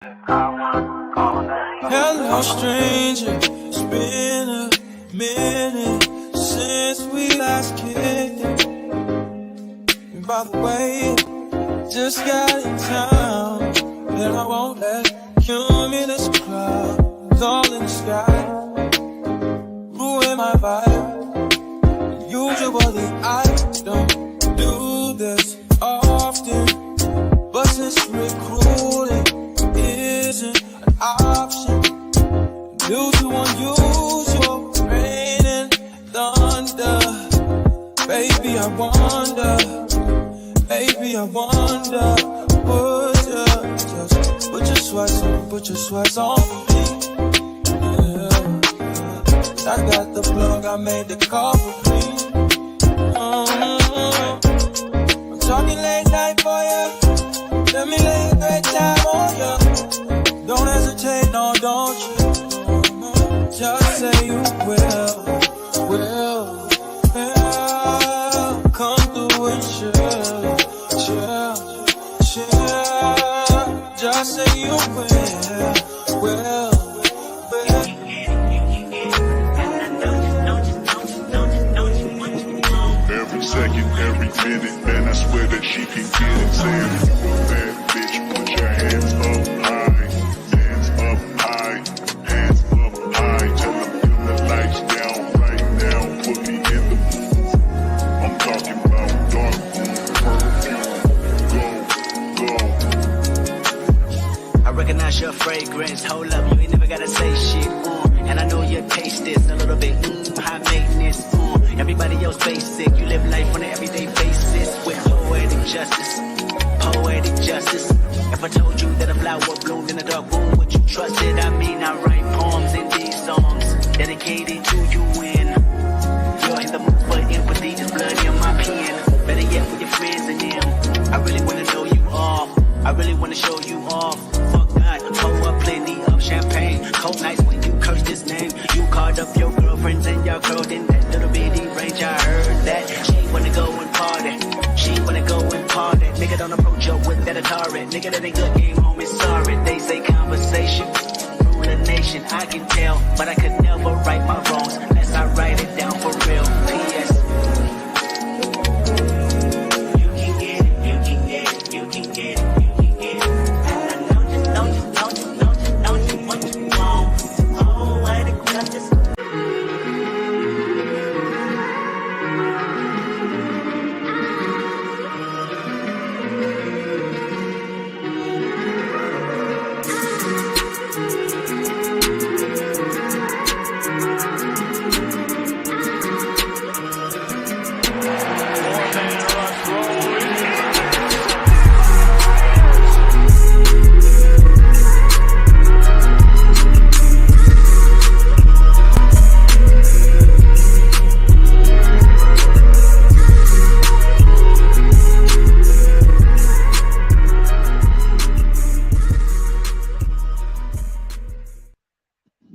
Hello, stranger. It's been a minute since we last kicked it. And by the way, just got in town, and I won't let cumulus clouds all in the sky ruin my vibe. Usually I don't do this often, but since recruiting isn't an option due to unusual rain and thunder, baby I wonder, would you just put your sweats on me? Yeah. I got the plug, I made the call for me. I'm talking late night for ya. Let me lay a great time on ya. Don't hesitate, no, don't you? Just say you will. Come through and chill. Just say you will. Every second, every minute, man, I swear that she can get it. Saying, bad bitch, put your hands up high. Hands up high. Hands up high. Tell them turn the lights down right now. Put me in the mood. I'm talking about dark perfume. Go. I recognize your fragrance. Hold up, you ain't never gotta say shit. And I know your taste is a little bit high maintenance. Everybody else basic. You live life on an everyday basis with poetic justice. If I told you that a flower bloomed in a dark room, would you trust it? I mean, I write poems in these songs dedicated to you when you're in the mood for empathy. There's blood in my pen. Better yet, with your friends and them. I really wanna know you all. I really wanna show you off. Fuck God, pour up plenty of champagne. Cold nights when you curse this name. You called up your girlfriends and your girl in that little bitty range. I heard that she wanna go and party. Nigga, don't approach her with that Atari. Nigga, that ain't good game, homie, sorry. They say conversation rule a nation. I can tell, but I could never right my wrongs unless I write it down for real. P.S. You can get it. Don't you what you want. Oh, I got this.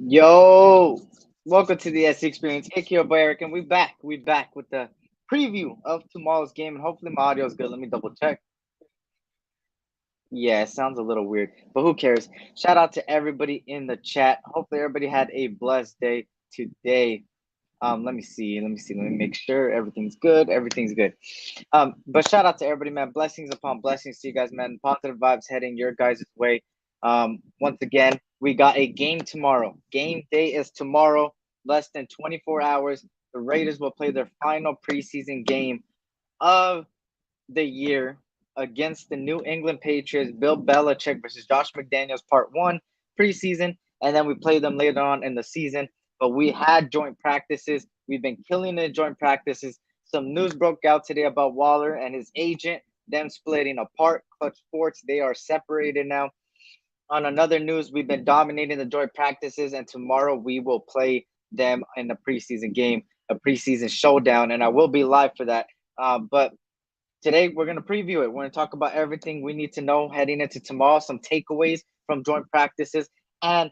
Yo, welcome to the S.C Experience. Hey, your boy Eric, and we back with the preview of tomorrow's game, and hopefully my audio is good. Let me double check. Yeah, it sounds a little weird, but who cares? Shout out to everybody in the chat. Hopefully everybody had a blessed day today. Let me make sure everything's good. But shout out to everybody, man. Blessings upon blessings to you guys, man. Positive vibes heading your guys' way. Once again, we got a game tomorrow. Game day is tomorrow, less than 24 hours. The Raiders will play their final preseason game of the year against the New England Patriots. Bill Belichick versus Josh McDaniels, part 1, preseason. And then we play them later on in the season. But we had joint practices. We've been killing the joint practices. Some news broke out today about Waller and his agent, them splitting apart. Clutch Sports, they are separated now. On another news, we've been dominating the joint practices, and tomorrow we will play them in the preseason game, a preseason showdown, and I will be live for that. But today we're going to preview it. We're going to talk about everything we need to know heading into tomorrow, some takeaways from joint practices, and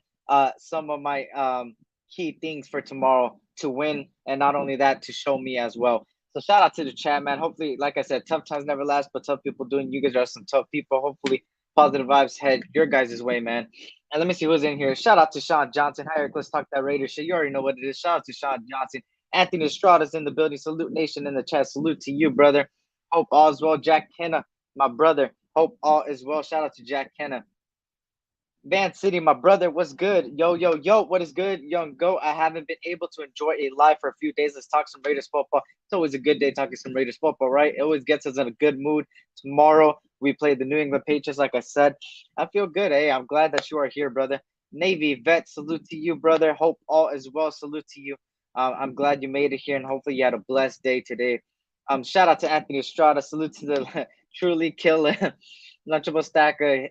some of my key things for tomorrow to win, and not only that, to show me as well. So shout out to the chat, man. Hopefully, like I said, tough times never last, but tough people doing. You guys are some tough people. Hopefully, Positive vibes head your guys' way, man. And let me see who's in here. Shout out to Sean Johnson. Hi, Eric. Let's talk that Raiders shit. You already know what it is. Shout out to Sean Johnson. Anthony Estrada's in the building. Salute Nation in the chat. Salute to you, brother. Hope all is well. Jack Kenna, my brother. Hope all is well. Shout out to Jack Kenna. Van City, my brother, what's good? Yo, yo, yo, what is good? Young Go. I haven't been able to enjoy a live for a few days. Let's talk some Raiders football. It's always a good day talking some Raiders football, right? It always gets us in a good mood. Tomorrow, we play the New England Patriots, like I said. I feel good. Hey, I'm glad that you are here, brother. Navy vet, salute to you, brother. Hope all is well. Salute to you. I'm glad you made it here, and hopefully you had a blessed day today. Shout out to Anthony Estrada. Salute to the truly killer Lunchable Stacker.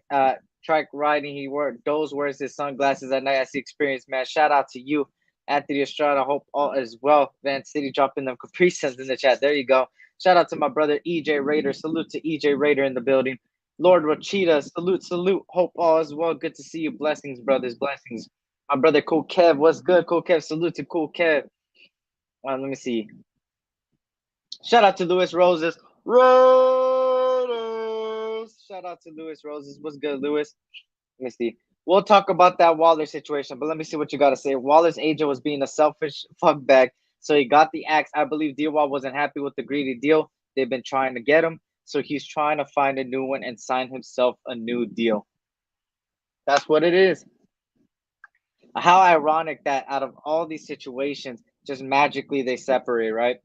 Trike riding. Wears his sunglasses at night. S.C Experience, man. Shout out to you, Anthony Estrada. Hope all is well. Van City dropping them Capri Suns in the chat. There you go. Shout out to my brother EJ Raider. Salute to EJ Raider in the building. Lord Rachita, salute. Hope all is well. Good to see you. Blessings, brothers. Blessings. My brother Cool Kev, what's good? Cool Kev, salute to Cool Kev. Let me see. Shout out to Louis Roses. Shout out to Louis Roses. What's good, Louis? Let me see. We'll talk about that Waller situation, but let me see what you got to say. Waller's agent was being a selfish fuckbag, so he got the axe. I believe D-Wall wasn't happy with the greedy deal. They've been trying to get him, so he's trying to find a new one and sign himself a new deal. That's what it is. How ironic that out of all these situations, just magically they separate, right?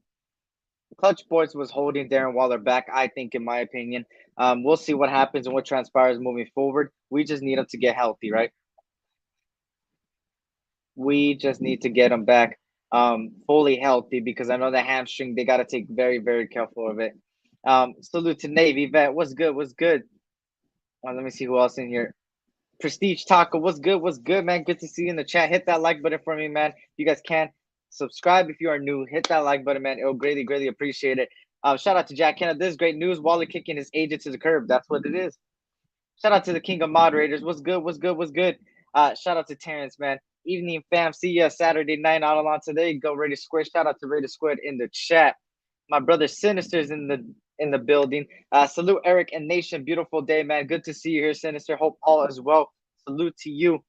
Clutch Sports was holding Darren Waller back, I think, in my opinion. We'll see what happens and what transpires moving forward. We just need him to get healthy, right? We just need to get him back fully healthy because I know the hamstring, they got to take very, very careful of it. Salute to Navy Vet. What's good? What's good? Let me see who else in here. Prestige Taco. What's good? What's good, man? Good to see you in the chat. Hit that like button for me, man. You guys can. Subscribe if you are new. Hit that like button, man. It'll greatly, greatly appreciate it. Shout out to Jack Kenna. This is great news. Waller kicking his agent to the curb. That's what it is. Shout out to the king of moderators. What's good? What's good? What's good? Shout out to Terrence, man. Evening, fam. See ya Saturday night out on today. Go Raiders Squid. Shout out to Raiders Squid in the chat. My brother Sinister's in the building. Salute Eric and Nation. Beautiful day, man. Good to see you here, Sinister. Hope all is well. Salute to you.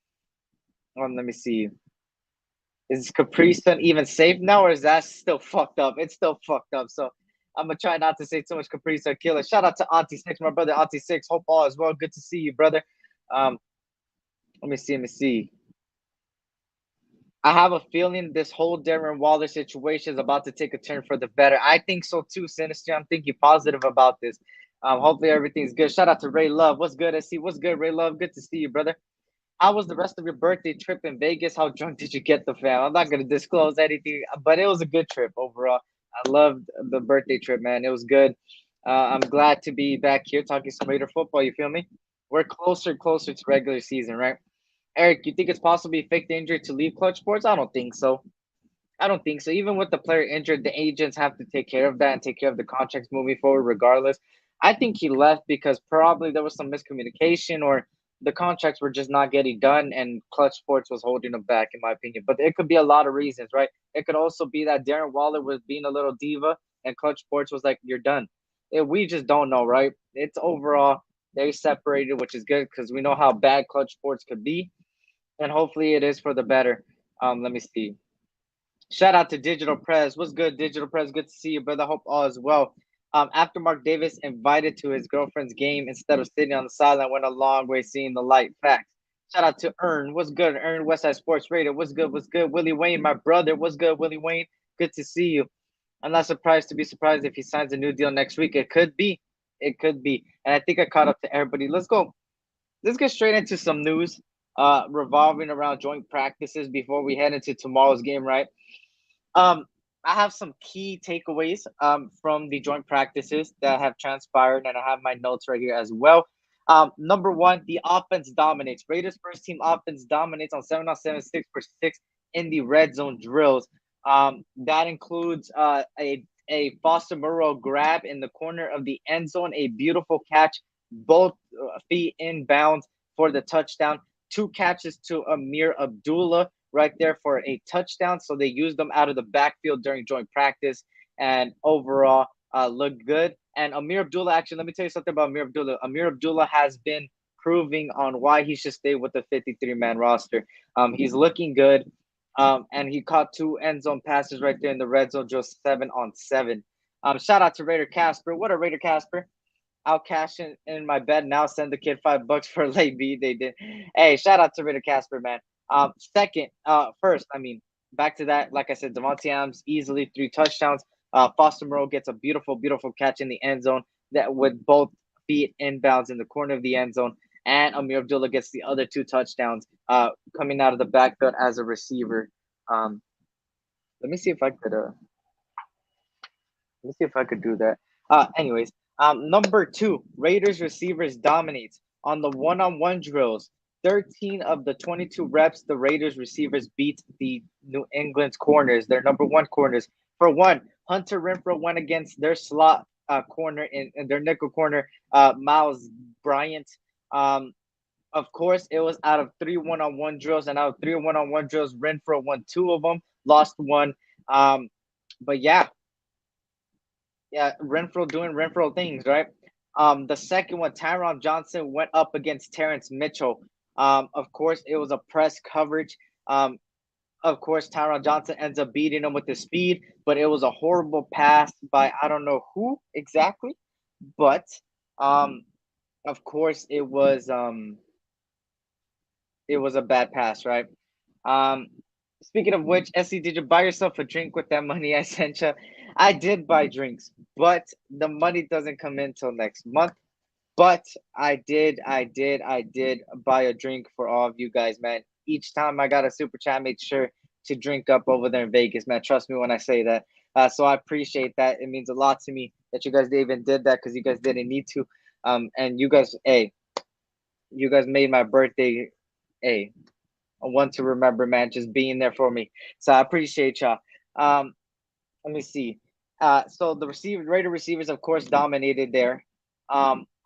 Let me see. Is Capri Sun even safe now, or is that still fucked up? It's still fucked up. So I'm gonna try not to say too much Capri Sun killer. Shout out to Auntie Six, my brother Auntie Six. Hope all is well. Good to see you, brother. Let me see. I have a feeling this whole Darren Waller situation is about to take a turn for the better. I think so too, Sinister. I'm thinking positive about this. Hopefully everything's good. Shout out to Ray Love. What's good, SC? What's good, Ray Love? Good to see you, brother. How was the rest of your birthday trip in Vegas? How drunk did you get, the fam? I'm not going to disclose anything, but it was a good trip overall. I loved the birthday trip, man. It was good. I'm glad to be back here talking some Raider football. You feel me? We're closer to regular season, right? Eric, you think it's possible he faked the injury to leave Clutch Sports? I don't think so. Even with the player injured, the agents have to take care of that and take care of the contracts moving forward regardless. I think he left because probably there was some miscommunication or the contracts were just not getting done and Clutch Sports was holding him back, in my opinion. But it could be a lot of reasons, right? It could also be that Darren Waller was being a little diva and Clutch Sports was like, you're done. We just don't know, right? It's overall, they separated, which is good because we know how bad Clutch Sports could be. And hopefully it is for the better. Let me see. Shout out to Digital Press. What's good, Digital Press? Good to see you, brother. Hope all is well. After Mark Davis invited to his girlfriend's game instead of sitting on the sideline, went a long way seeing the light. Facts. Shout out to Ern. What's good, Ern? Westside Sports Radio. What's good? What's good? Willie Wayne, my brother. What's good, Willie Wayne? Good to see you. I'm not surprised if he signs a new deal next week. It could be. And I think I caught up to everybody. Let's go. Let's get straight into some news revolving around joint practices before we head into tomorrow's game, right? I have some key takeaways from the joint practices that have transpired, and I have my notes right here as well. Number one, the offense dominates. Raiders first team offense dominates on 7-on-7, 6-for-6 in the red zone drills. That includes a Foster Moreau grab in the corner of the end zone, a beautiful catch, both feet inbounds for the touchdown. 2 catches to Amir Abdullah right there for a touchdown. So they used them out of the backfield during joint practice and overall looked good. And Amir Abdullah, actually, let me tell you something about Amir Abdullah. Amir Abdullah has been proving on why he should stay with the 53-man roster. He's looking good. And he caught two end zone passes right there in the red zone, just 7-on-7. Shout out to Raider Casper. What a Raider Casper. I'll cash in my bet now. Send the kid $5 for a late beat. They did. Hey, shout out to Raider Casper, man. First, I mean, back to that. Like I said, Devontae Adams easily 3 touchdowns. Foster Moreau gets a beautiful, beautiful catch in the end zone that with both feet inbounds in the corner of the end zone. And Amir Abdullah gets the other 2 touchdowns coming out of the backfield as a receiver. Let me see if I could. Let me see if I could do that. Anyways, number 2, Raiders receivers dominates on the one-on-one drills. 13 of the 22 reps, the Raiders receivers beat the New England's corners, their number 1 corners. For one, Hunter Renfrow went against their slot corner in their nickel corner, Miles Bryant. Of course, it was out of 3 one-on-one drills, and out of 3 one-on-one drills, Renfrow won 2 of them, lost 1. But yeah, Renfrow doing Renfrow things, right? The second one, Tyron Johnson went up against Terrence Mitchell. Of course, it was a press coverage. Of course, Tyron Johnson ends up beating him with the speed, but it was a horrible pass by I don't know who exactly, but of course it was a bad pass, right? Speaking of which, SC, did you buy yourself a drink with that money I sent you? I did buy drinks, but the money doesn't come in till next month. But I did buy a drink for all of you guys, man. Each time I got a super chat, I made sure to drink up over there in Vegas, man. Trust me when I say that. So I appreciate that. It means a lot to me that you guys even did that because you guys didn't need to. And you guys, you guys made my birthday, a one to remember, man. Just being there for me. So I appreciate y'all. Let me see. So the Raider receivers, of course, dominated there.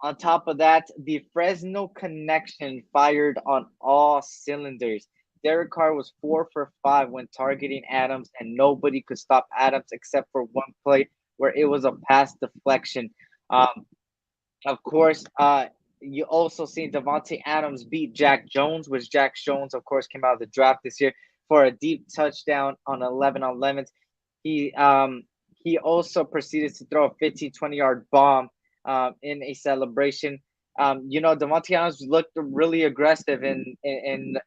On top of that, the Fresno connection fired on all cylinders. Derek Carr was 4 for 5 when targeting Adams, and nobody could stop Adams except for one play where it was a pass deflection. Of course, you also seen Devontae Adams beat Jack Jones, which Jack Jones, of course, came out of the draft this year for a deep touchdown on 11 on 11. He also proceeded to throw a 15-20-yard bomb in a celebration. Devontae Adams looked really aggressive in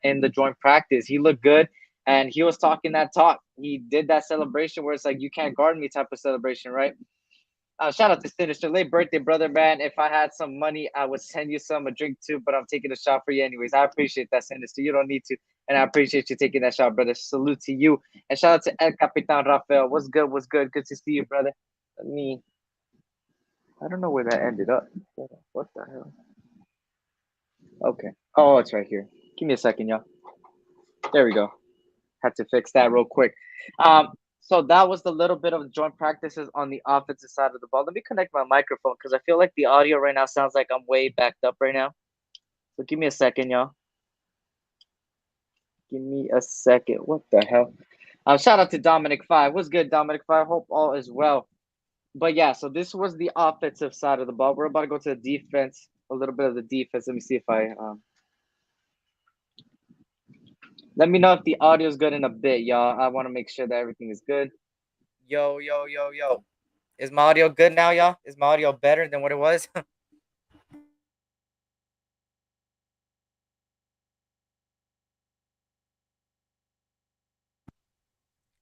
the joint practice. He looked good, and he was talking that talk. He did that celebration where it's like, you can't guard me type of celebration, right? Shout out to Sinister. Late birthday, brother, man. If I had some money, I would send you a drink too, but I'm taking a shot for you anyways. I appreciate that, Sinister. You don't need to, and I appreciate you taking that shot, brother. Salute to you. And shout out to El Capitan Rafael. What's good? What's good? Good to see you, brother. I don't know where that ended up. What the hell? Okay. Oh, it's right here. Give me a second, y'all. There we go. Had to fix that real quick. So that was the little bit of joint practices on the offensive side of the ball. Let me connect my microphone because I feel like the audio right now sounds like I'm way backed up right now. So give me a second, y'all. Give me a second. What the hell? Shout out to Dominic 5. What's good, Dominic 5? Hope all is well. But yeah, so this was the offensive side of the ball. We're about to go to the defense, a little bit of the defense. Let me see if let me know if the audio is good in a bit, y'all. I want to make sure that everything is good. Yo. Is my audio good now, y'all? Is my audio better than what it was?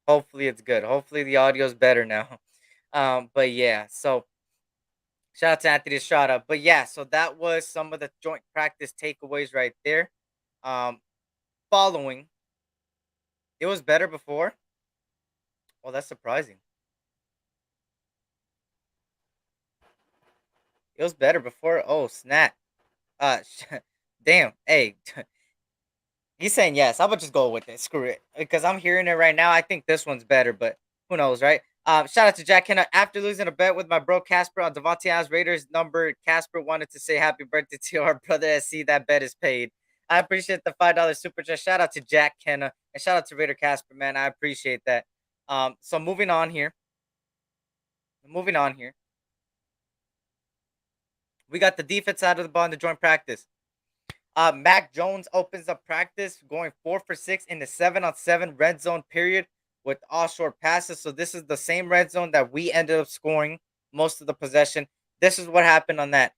Hopefully it's good. Hopefully the audio is better now. But yeah, so shout out to Anthony Estrada. But yeah, so that was some of the joint practice takeaways right there. Following, it was better before. Well, that's surprising. It was better before. Oh, snap. Damn. Hey, he's saying yes. I'm gonna just go with it. Screw it, because I'm hearing it right now. I think this one's better, but who knows, right? Shout out to Jack Henna. After losing a bet with my bro Casper on Devontae Adams Raiders number, Casper wanted to say happy birthday to our brother SC. That bet is paid. I appreciate the $5 super chat. Shout out to Jack Henna and shout out to Raider Casper, man. I appreciate that. So moving on here. We got the defense side of the ball in the joint practice. Mac Jones opens up practice going 4 for 6 in the 7-on-7 red zone period with all short passes. So this is the same red zone that we ended up scoring most of the possession. This is what happened on that.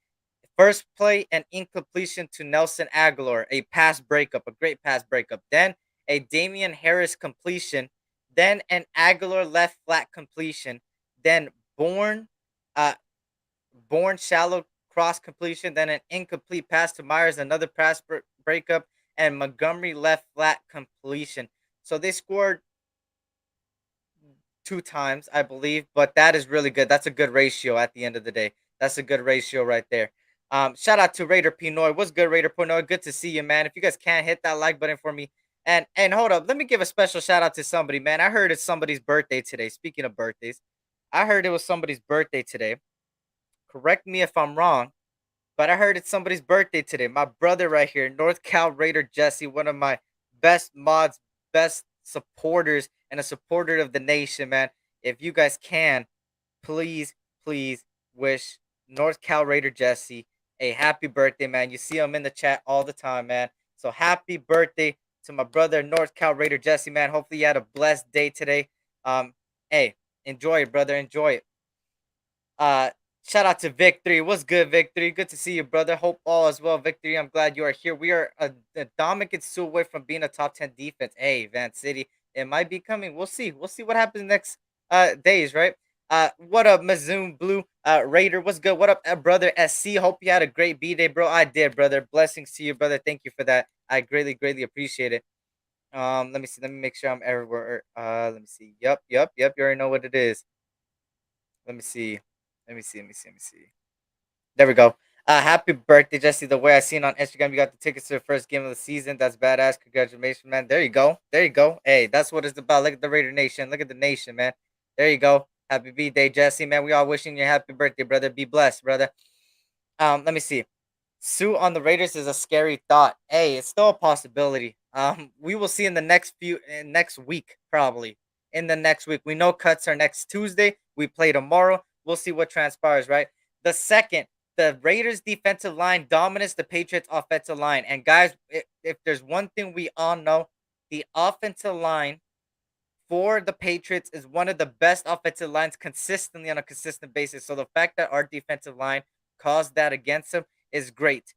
First play, an incompletion to Nelson Aguilar, a pass breakup, a great pass breakup. Then a Damian Harris completion. Then an Aguilar left flat completion. Then Bourne, uh, Bourne shallow cross completion. Then an incomplete pass to Myers, another pass breakup, and Montgomery left flat completion. So they scored 2 times, I believe, but that is really good. That's a good ratio at the end of the day. That's a good ratio right there. Shout out to Raider Pinoy. What's good, Raider Pinoy? Good to see you, man. If you guys can hit that like button for me. And hold up, let me give a special shout out to somebody, man. I heard it's somebody's birthday today. Speaking of birthdays, I heard it was somebody's birthday today. Correct me if I'm wrong, but I heard it's somebody's birthday today. My brother right here, North Cal Raider Jesse, one of my best mods, best supporters, and a supporter of the nation, man. If you guys can, please, please wish North Cal Raider Jesse a happy birthday, man. You see him in the chat all the time, man. So happy birthday to my brother, North Cal Raider Jesse, man. Hopefully you had a blessed day today. Hey, enjoy it, brother. Enjoy it. Uh, Shout out to Victory. What's good, Victory? Good to see you, brother. Hope all is well, Victory. I'm glad you are here. We are a dominant two away from being a top 10 defense. Hey, Van City, it might be coming. We'll see. We'll see what happens next days, right? What up, Mazoom Blue Raider? What's good? What up, brother SC? Hope you had a great B-Day, bro. I did, brother. Blessings to you, brother. Thank you for that. I greatly, greatly appreciate it. Let me see. Let me make sure I'm everywhere. Let me see. Yep. You already know what it is. Let me see. Let me see. There we go. Happy birthday, Jesse. The way I seen on Instagram, you got the tickets to the first game of the season. That's badass. Congratulations, man. There you go. Hey, that's what it's about. Look at the Raider Nation. Look at the nation, man. There you go. Happy birthday, Jesse, man. We all wishing you a happy birthday, brother. Be blessed, brother. Let me see. Sue on the Raiders is a scary thought. Hey, it's still a possibility. We will see in the next week, probably. In the next week. We know cuts are next Tuesday. We play tomorrow. We'll see what transpires, right? The second, the Raiders defensive line dominates the Patriots offensive line. And guys, if there's one thing we all know, the offensive line for the Patriots is one of the best offensive lines consistently on a consistent basis. So the fact that our defensive line caused that against them is great.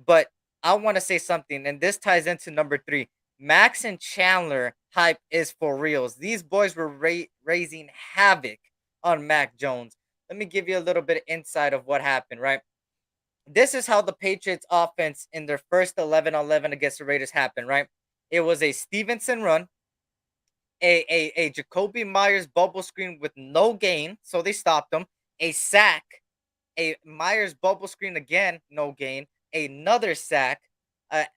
But I want to say something, and this ties into number 3. Max and Chandler hype is for reals. These boys were raising havoc on Mac Jones. Let me give you a little bit of insight of what happened, right? This is how the Patriots offense in their first 11-on-11 against the Raiders happened, right? It was a Stevenson run, a Jacoby Myers bubble screen with no gain, so they stopped him, a sack, a Myers bubble screen again, no gain, another sack,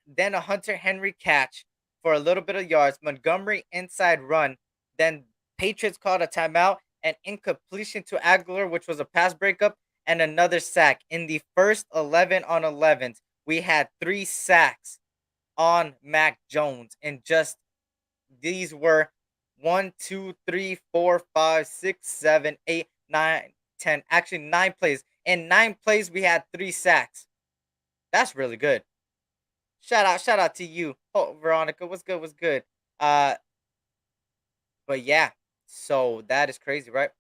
then a Hunter Henry catch for a little bit of yards, Montgomery inside run, then Patriots called a timeout, an incompletion to Aguilar, which was a pass breakup, and another sack. In the first 11-on-11s, we had 3 sacks on Mac Jones, and just these were 1, 2, 3, 4, 5, 6, 7, 8, 9, 10. Actually, 9 plays. In 9 plays, we had 3 sacks. That's really good. Shout out to you. Oh, Veronica, what's good? But yeah, so that is crazy, right?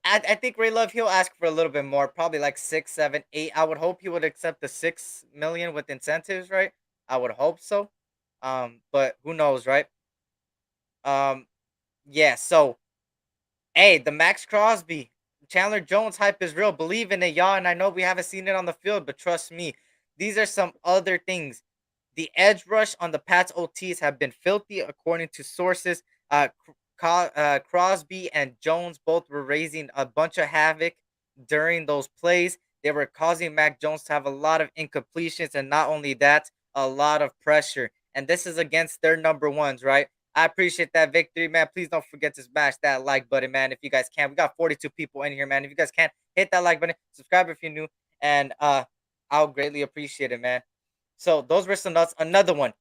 I think Ray Love, he'll ask for a little bit more, probably like 6, 7, 8. I would hope he would accept the 6 million with incentives, right? I would hope so. But who knows, right? Yeah, so hey, the Max Crosby, Chandler Jones hype is real. Believe in it, y'all. And I know we haven't seen it on the field, but trust me, these are some other things. The edge rush on the Pats OTs have been filthy, according to sources. Crosby and Jones both were raising a bunch of havoc during those plays. They were causing Mac Jones to have a lot of incompletions, and not only that, a lot of pressure. And this is against their number ones, right? I appreciate that victory, man. Please don't forget to smash that like button, man. If you guys can, we got 42 people in here, man. If you guys can, hit that like button, subscribe if you're new, and I'll greatly appreciate it, man. So those were some nuts. Another one,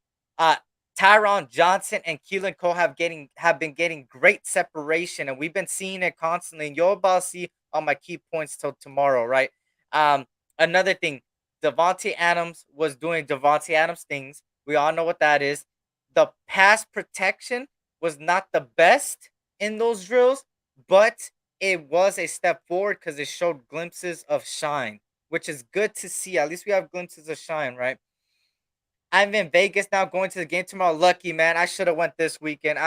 Tyron Johnson and Keelan Cole have been getting great separation, and we've been seeing it constantly. And you'll about to see all my key points till tomorrow, right? Another thing, Devontae Adams was doing Devontae Adams things. We all know what that is. The pass protection was not the best in those drills, but it was a step forward because it showed glimpses of shine, which is good to see. At least we have glimpses of shine, right? I'm in Vegas now, going to the game tomorrow. Lucky man, I should have went this weekend.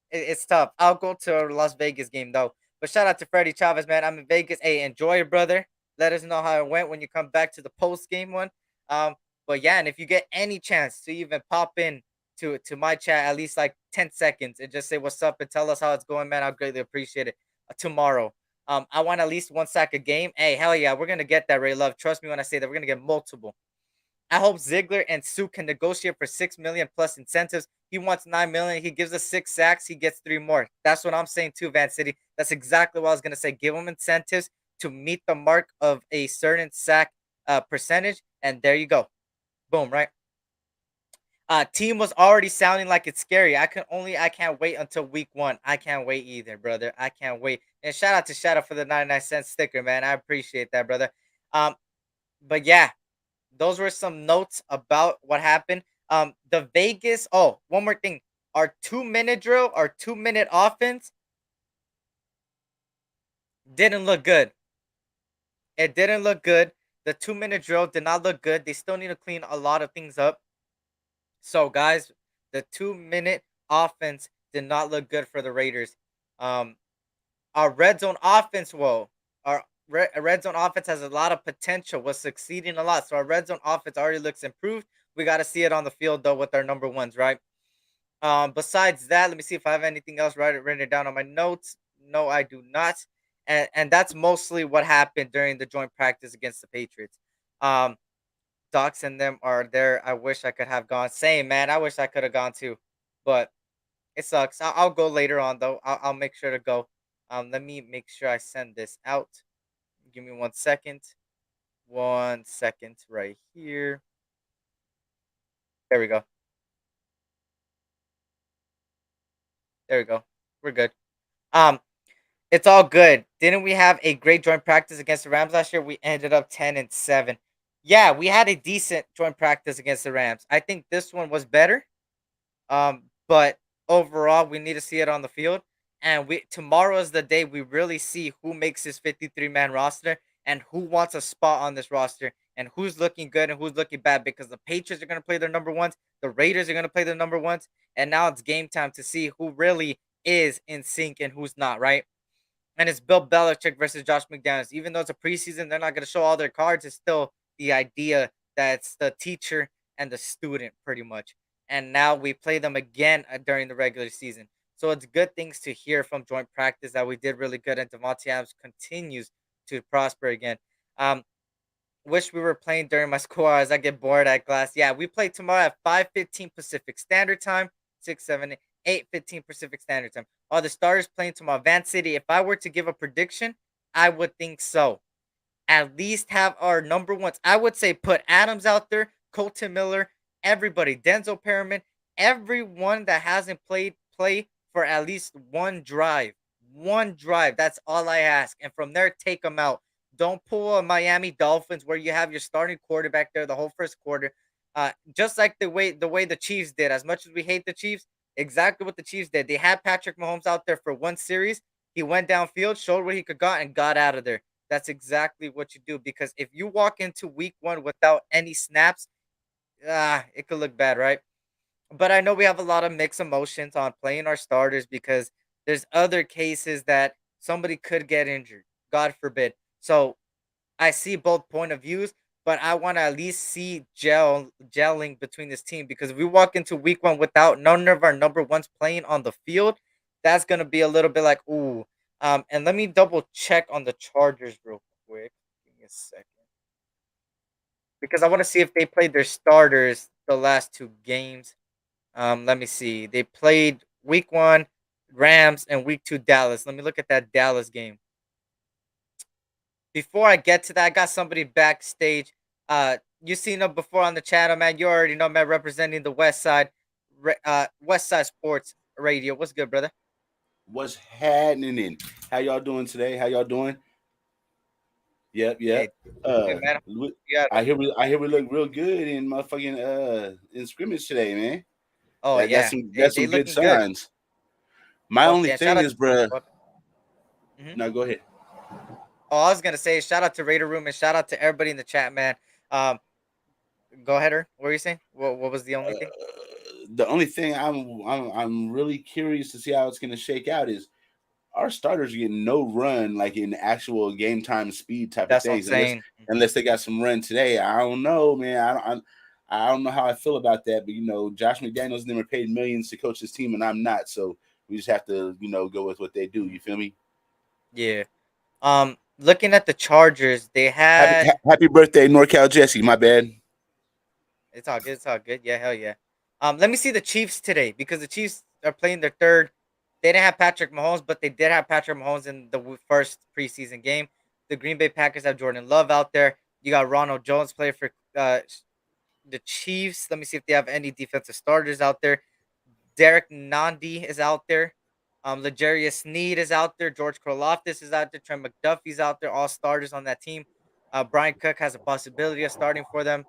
It's tough. I'll go to a Las Vegas game though. But shout out to Freddie Chavez, man. I'm in Vegas. Hey, enjoy it, brother. Let us know how it went when you come back to the post game one. Um, but yeah, and if you get any chance to even pop in to my chat at least like 10 seconds and just say what's up and tell us how it's going, man, I'll greatly appreciate it. Tomorrow. I want at least one sack a game. Hey, hell yeah, we're gonna get that, Ray Love. Trust me when I say that we're gonna get multiple. I hope Ziegler and Sue can negotiate for 6 million plus incentives. He wants 9 million. He gives us 6 sacks. He gets 3 more. That's what I'm saying too, Van City. That's exactly what I was gonna say. Give him incentives to meet the mark of a certain sack percentage, and there you go. Boom, right? Team was already sounding like it's scary. I can't wait until week 1. I can't wait either, brother. I can't wait. And shout out to Shadow for the 99-cent sticker, man. I appreciate that, brother. Um, but yeah, those were some notes about what happened. The Vegas. Oh, one more thing. Our 2-minute drill, our 2-minute offense didn't look good. It didn't look good. The 2-minute drill did not look good. They still need to clean a lot of things up. So, guys, the 2-minute offense did not look good for the Raiders. Our red zone offense, our red zone offense has a lot of potential, was succeeding a lot. So our red zone offense already looks improved. We got to see it on the field though with our number ones, right? Besides that, let me see if I have anything else written down on my notes. No, I do not. And that's mostly what happened during the joint practice against the Patriots. Um, Docs and them are there. I wish I could have gone. Same, man. I wish I could have gone too, but it sucks. I'll go later on though. I'll make sure to go. Let me make sure I send this out. Give me 1 second. 1 second right here. There we go. There we go. We're good. Um, it's all good. Didn't we have a great joint practice against the Rams last year? We ended up 10-7. Yeah, we had a decent joint practice against the Rams. I think this one was better. But overall, we need to see it on the field. And we tomorrow is the day we really see who makes this 53-man roster and who wants a spot on this roster and who's looking good and who's looking bad, because the Patriots are going to play their number ones, the Raiders are going to play their number ones, and now it's game time to see who really is in sync and who's not, right? And it's Bill Belichick versus Josh McDaniels. Even though it's a preseason, they're not going to show all their cards. It's still the idea that it's the teacher and the student, pretty much. And now we play them again during the regular season. So it's good things to hear from joint practice that we did really good, and Devontae Adams continues to prosper again. Um, Wish we were playing during my school hours. I get bored at class. Yeah, we play tomorrow at 5:15 Pacific Standard Time, 6, 7, 8:15 Pacific Standard Time. Are the starters playing tomorrow? Van City, if I were to give a prediction, I would think so. At least have our number ones. I would say put Adams out there, Colton Miller, everybody, Denzel Perriman, everyone that hasn't play for at least one drive. One drive. That's all I ask. And from there, take them out. Don't pull a Miami Dolphins where you have your starting quarterback there the whole first quarter. Just like the way the Chiefs did. As much as we hate the Chiefs, exactly what the Chiefs did. They had Patrick Mahomes out there for one series. He went downfield, showed what he could got, and got out of there. That's exactly what you do, because if you walk into week 1 without any snaps, it could look bad, right? But I know we have a lot of mixed emotions on playing our starters because there's other cases that somebody could get injured, God forbid. So I see both point of views, but I want to at least see gelling between this team, because if we walk into week 1 without none of our number ones playing on the field, that's gonna be a little bit like ooh. And let me double check on the Chargers real quick. Give me a second, because I want to see if they played their starters the last 2 games. Let me see. They played week 1 Rams and week 2 Dallas. Let me look at that Dallas game. Before I get to that, I got somebody backstage. You seen them before on the channel, man. You already know, man. Representing the West Side Sports Radio. What's good, brother? What's happening? How y'all doing today? How y'all doing? Yep, Hey, yep. hey man, you got I hear we look real good in motherfucking in scrimmage today, man. Oh yeah, That's they some good looking good. signs. My Oh only yeah, shout thing out. is, bruh. Mm-hmm. No, go ahead. Oh, I was gonna say shout out to Raider Room and shout out to everybody in the chat, man. Um, go ahead, or what were you saying? What was the only thing? The only thing I'm really curious to see how it's gonna shake out is our starters are getting no run like in actual game time speed type of That's what I'm things saying. unless they got some run today. I don't know, man. I don't know how I feel about that, but Josh McDaniels never paid millions to coach his team, and I'm not. So we just have to go with what they do. You feel me? Yeah. Looking at the Chargers, they had. Happy birthday, NorCal Jesse. My bad. It's all good. It's all good. Yeah, hell yeah. Let me see the Chiefs today because the Chiefs are playing their third. They didn't have Patrick Mahomes, but they did have Patrick Mahomes in the first preseason game. The Green Bay Packers have Jordan Love out there. You got Ronald Jones play for the Chiefs. Let me see if they have any defensive starters out there. Derek Nandi is out there. Legarius Sneed is out there. George Karlaftis is out there. Trent McDuffie's out there. All starters on that team. Brian Cook has a possibility of starting for them.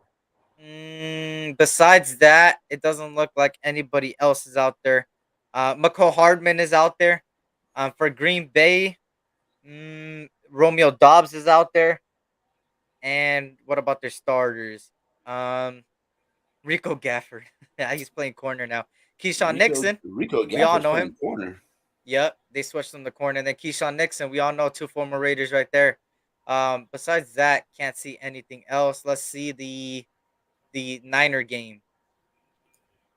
Besides that, it doesn't look like anybody else is out there. McCall Hardman is out there. For Green Bay, Romeo Dobbs is out there. And what about their starters? Um, Rico Gafford. Yeah, he's playing corner now. Keyshawn Nixon. Rico We all Gafford's know him. playing corner. Yep, they switched him to corner. And then Keyshawn Nixon. We all know two former Raiders right there. Besides that, can't see anything else. Let's see the Niner game.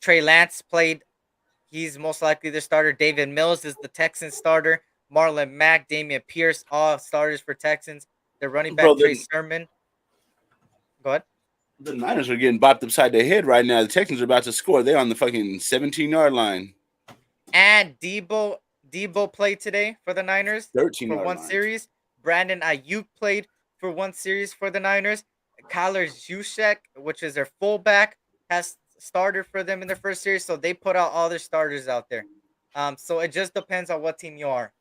Trey Lance played. He's most likely the starter. David Mills is the Texans starter. Marlon Mack, Damian Pierce, all starters for Texans. The running Bro, back Trey Sermon. Go ahead. the Niners are getting bopped upside the head right now. The Texans are about to score. They're on the fucking 17-yard line. And Debo played today for the Niners 13-yard one line. series. Brandon Ayuk played for one series for the Niners. Kyler Juszczyk, which is their fullback, has started for them in their first series. So they put out all their starters out there. So it just depends on what team you are.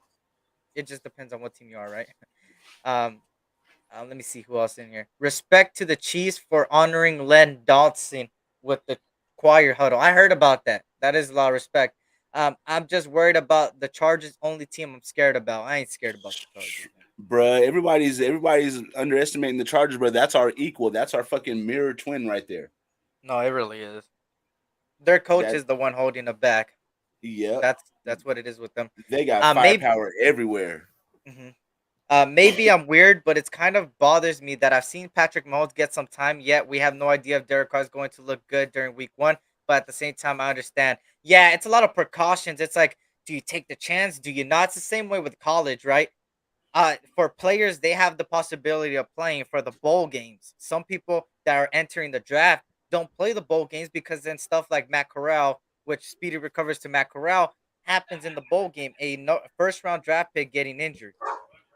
It just depends on what team you are, right? Um, let me see who else in here. Respect to the Chiefs for honoring Len Dodson with the choir huddle. I heard about that. That is a lot of respect. I'm just worried about the Chargers. Only team I'm scared about. I ain't scared about the Chargers. Bruh, everybody's underestimating the Chargers, bro. That's our equal. That's our fucking mirror twin right there. No, it really is. Their coach is the one holding them back. Yep. That's what it is with them. They got firepower everywhere. Maybe I'm weird, but it's kind of bothers me that I've seen Patrick Mahomes get some time, yet we have no idea if Derek Carr is going to look good during week one. But at the same time, I understand. Yeah, it's a lot of precautions. It's like, do you take the chance? Do you not? It's the same way with college, right? For players, they have the possibility of playing for the bowl games. Some people that are entering the draft don't play the bowl games because then stuff like Matt Corral, which speedy recovers to Matt Corral, happens in the bowl game. First round draft pick getting injured.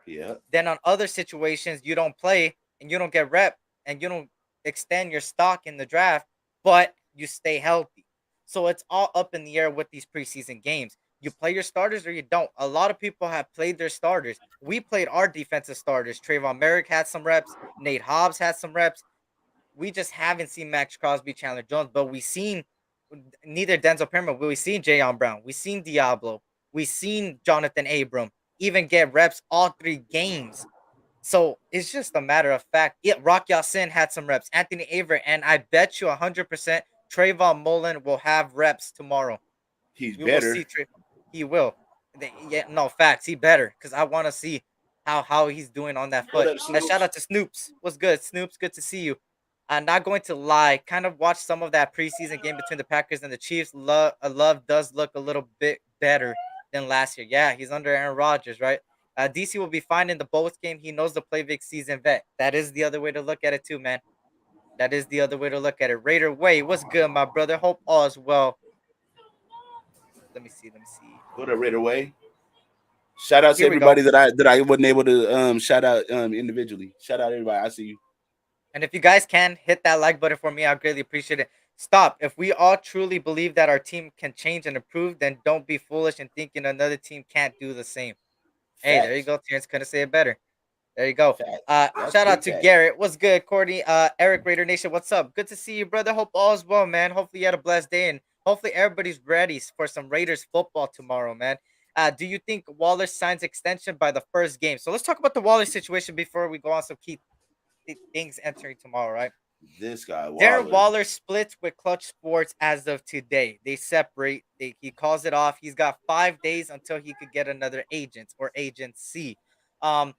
Yeah. Then on other situations, you don't play and you don't get rep and you don't extend your stock in the draft, but you stay healthy. So it's all up in the air with these preseason games. You play your starters or you don't. A lot of people have played their starters. We played our defensive starters. Trayvon Merrick had some reps. Nate Hobbs had some reps. We just haven't seen Max Crosby, Chandler Jones, but we've seen neither Denzel Perryman. We've seen Jayon Brown. We've seen Diablo. We've seen Jonathan Abram even get reps all 3 games. So it's just a matter of fact. Yeah, Rock Ya-Sin had some reps. Anthony Averett, and I bet you 100% Trayvon Mullen will have reps tomorrow. He's You will better. see Trayvon. He will. Yeah, no facts. He better because I want to see how he's doing on that foot. And shout out to Snoops. What's good, Snoops? Good to see you. I'm not going to lie. Kind of watched some of that preseason game between the Packers and the Chiefs. Love does look a little bit better than last year. Yeah, he's under Aaron Rodgers, right? DC will be fine in the Bolts game. He knows the playbook season vet. That is the other way to look at it too, man. That is the other way to look at it. Raider Way, what's good, my brother? Hope all is well. Let me see. What up, Raider Way? Shout out to Here we go. everybody that I wasn't able to shout out individually. Shout out everybody. I see you. And if you guys can hit that like button for me, I'd greatly appreciate it. Stop. If we all truly believe that our team can change and improve, then don't be foolish and thinking another team can't do the same. Hey, there you go. Terrence couldn't say it better. There you go. Facts. That's Shout out big to facts. Garrett. What's good, Courtney? Eric Raider Nation. What's up? Good to see you, brother. Hope all is well, man. Hopefully you had a blessed day, and hopefully everybody's ready for some Raiders football tomorrow, man. Do you think Waller signs extension by the first game? So let's talk about the Waller situation before we go on some key things entering tomorrow, right? This guy Darren Waller. Waller splits with Clutch Sports as of today. They separate. He calls it off. He's got 5 days until he could get another agent or agency. Um,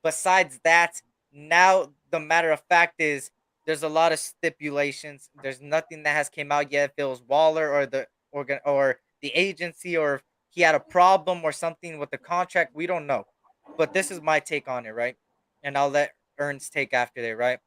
besides that, now the matter of fact is there's a lot of stipulations. There's nothing that has came out yet. If it was Waller or the organ or the agency, or if he had a problem or something with the contract, we don't know. But this is my take on it, right? And I'll let Ernst take after that, right?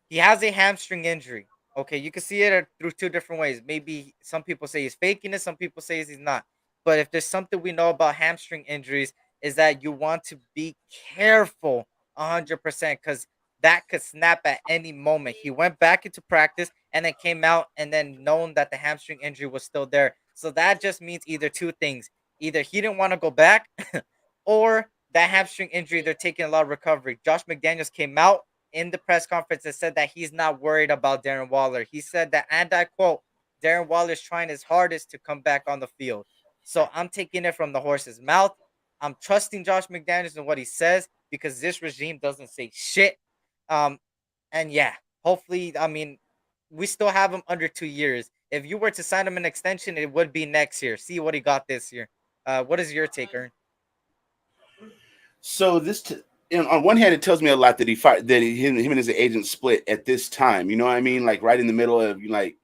He has a hamstring injury. Okay, you can see it through two different ways. Maybe some people say he's faking it, some people say he's not. But if there's something we know about hamstring injuries, is that you want to be careful 100% because that could snap at any moment. He went back into practice and then came out and then known that the hamstring injury was still there. So that just means either two things. Either he didn't want to go back or that hamstring injury, they're taking a lot of recovery. Josh McDaniels came out in the press conference and said that he's not worried about Darren Waller. He said that, and I quote, Darren Waller is trying his hardest to come back on the field. So I'm taking it from the horse's mouth. I'm trusting Josh McDaniels and what he says because this regime doesn't say shit. Um, and yeah, hopefully, I mean, we still have him under 2 years. If you were to sign him an extension, it would be next year. See what he got this year. What is your take, Ern? So on one hand, it tells me a lot that him and his agent split at this time. You know what I mean? Like right in the middle of like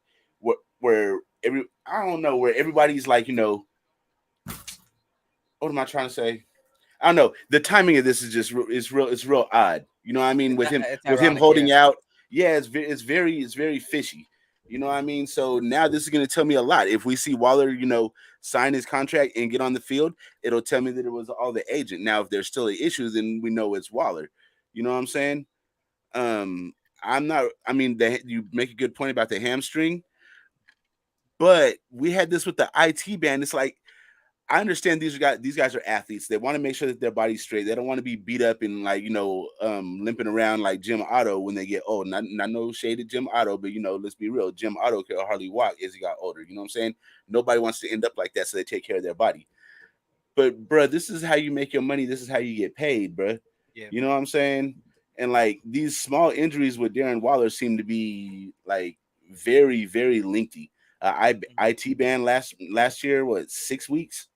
where I don't know, where everybody's like, what am I trying to say? I don't know. The timing of this is just it's real odd. You know what I mean? With him holding out, yeah, it's very fishy. You know what I mean? So now this is going to tell me a lot. If we see Waller, sign his contract and get on the field, it'll tell me that it was all the agent. Now, if there's still an issue, then we know it's Waller. You know what I'm saying? I'm not. I mean, you make a good point about the hamstring, but we had this with the IT band. It's like I understand these guys are athletes. They want to make sure that their body's straight. They don't want to be beat up and like limping around like Jim Otto when they get old. Not no shade at Jim Otto, but let's be real. Jim Otto could hardly walk as he got older. You know what I'm saying? Nobody wants to end up like that, so they take care of their body. But bruh, this is how you make your money. This is how you get paid, bruh. Yeah. You know what I'm saying? And like these small injuries with Darren Waller seem to be like very, very lengthy. IT ban last year, 6 weeks?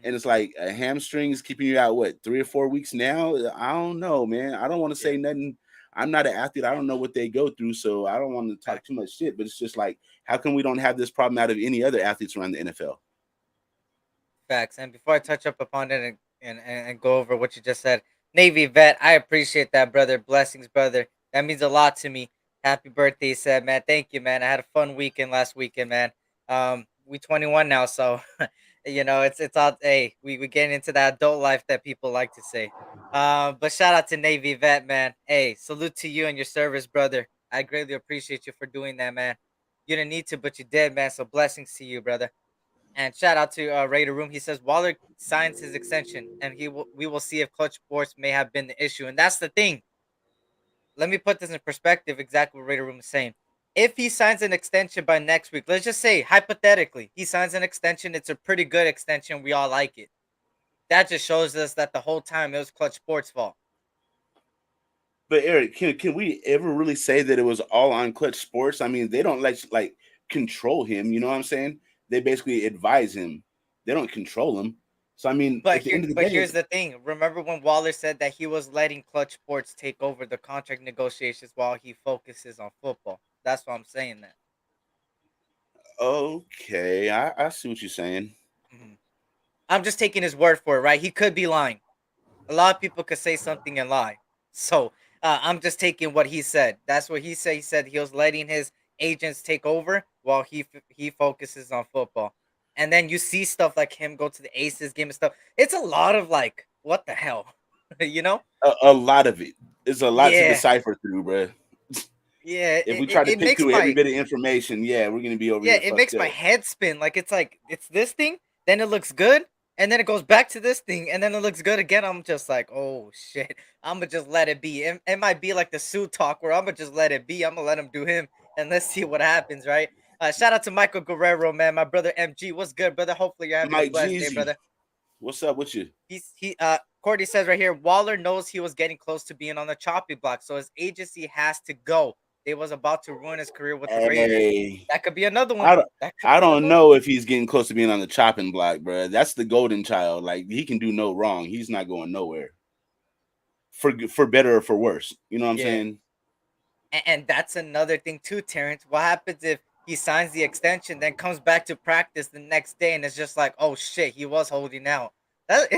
And it's like a hamstring is keeping you out 3 or 4 weeks now. I don't know, man. I don't want to say nothing. I'm not an athlete. I don't know what they go through, so I don't want to talk too much shit. But it's just like, how come we don't have this problem out of any other athletes around the NFL? Facts. And before I touch up upon it and go over what you just said, Navy vet, I appreciate that, brother. Blessings, brother. That means a lot to me. Happy birthday, said, man. Thank you, man. I had a fun weekend last weekend, man. We 21 now, so it's all, hey, we getting into that adult life that people like to say. But shout out to Navy vet, man. Hey, salute to you and your service, brother. I greatly appreciate you for doing that, man. You didn't need to, but you did, man. So blessings to you, brother. And shout out to Raider Room. He says Waller signs his extension, and we will see if Clutch Sports may have been the issue. And that's the thing. Let me put this in perspective. Exactly what Raider Room is saying. If he signs an extension by next week, let's just say hypothetically he signs an extension. It's a pretty good extension. We all like it. That just shows us that the whole time it was Clutch Sports' fault. But Eric, can we ever really say that it was all on Clutch Sports? I mean, they don't like control him. You know what I'm saying? They basically advise him. They don't control him. So I mean, but here's the thing. Remember when Waller said that he was letting Clutch Sports take over the contract negotiations while he focuses on football? That's why I'm saying that. Okay, I see what you're saying. Mm-hmm. I'm just taking his word for it, right? He could be lying. A lot of people could say something and lie. So I'm just taking what he said. That's what he said. He said he was letting his agents take over while he focuses on football. And then you see stuff like him go to the Aces game and stuff. It's a lot of like, what the hell? A lot of it. It's a lot to decipher through, bro. Yeah. If we try to pick through every bit of information, we're going to be over here. Yeah, it makes my head spin. Like, it's this thing, then it looks good, And then it goes back to this thing, and then it looks good again. I'm just like, oh shit, I'm gonna just let it be. It might be like the suit talk where I'm gonna just let it be. I'm gonna let him do him, and let's see what happens, right? Shout out to Michael Guerrero, man, my brother MG. What's good, brother? Hopefully you're having a Mike blessed day, Jeezy, brother. what's up with you? Courtney says right here, Waller knows he was getting close to being on the choppy block, so his agency has to go. They was about to ruin his career with the Raiders. Hey, That could be another one. I don't, That could I be don't another know if he's getting close to being on the chopping block, bro. That's the golden child. Like, he can do no wrong. He's not going nowhere. For better or for worse, you know what I'm Yeah. saying? And that's another thing too, Terrence. What happens if he signs the extension, then comes back to practice the next day, and it's just like, oh shit, he was holding out.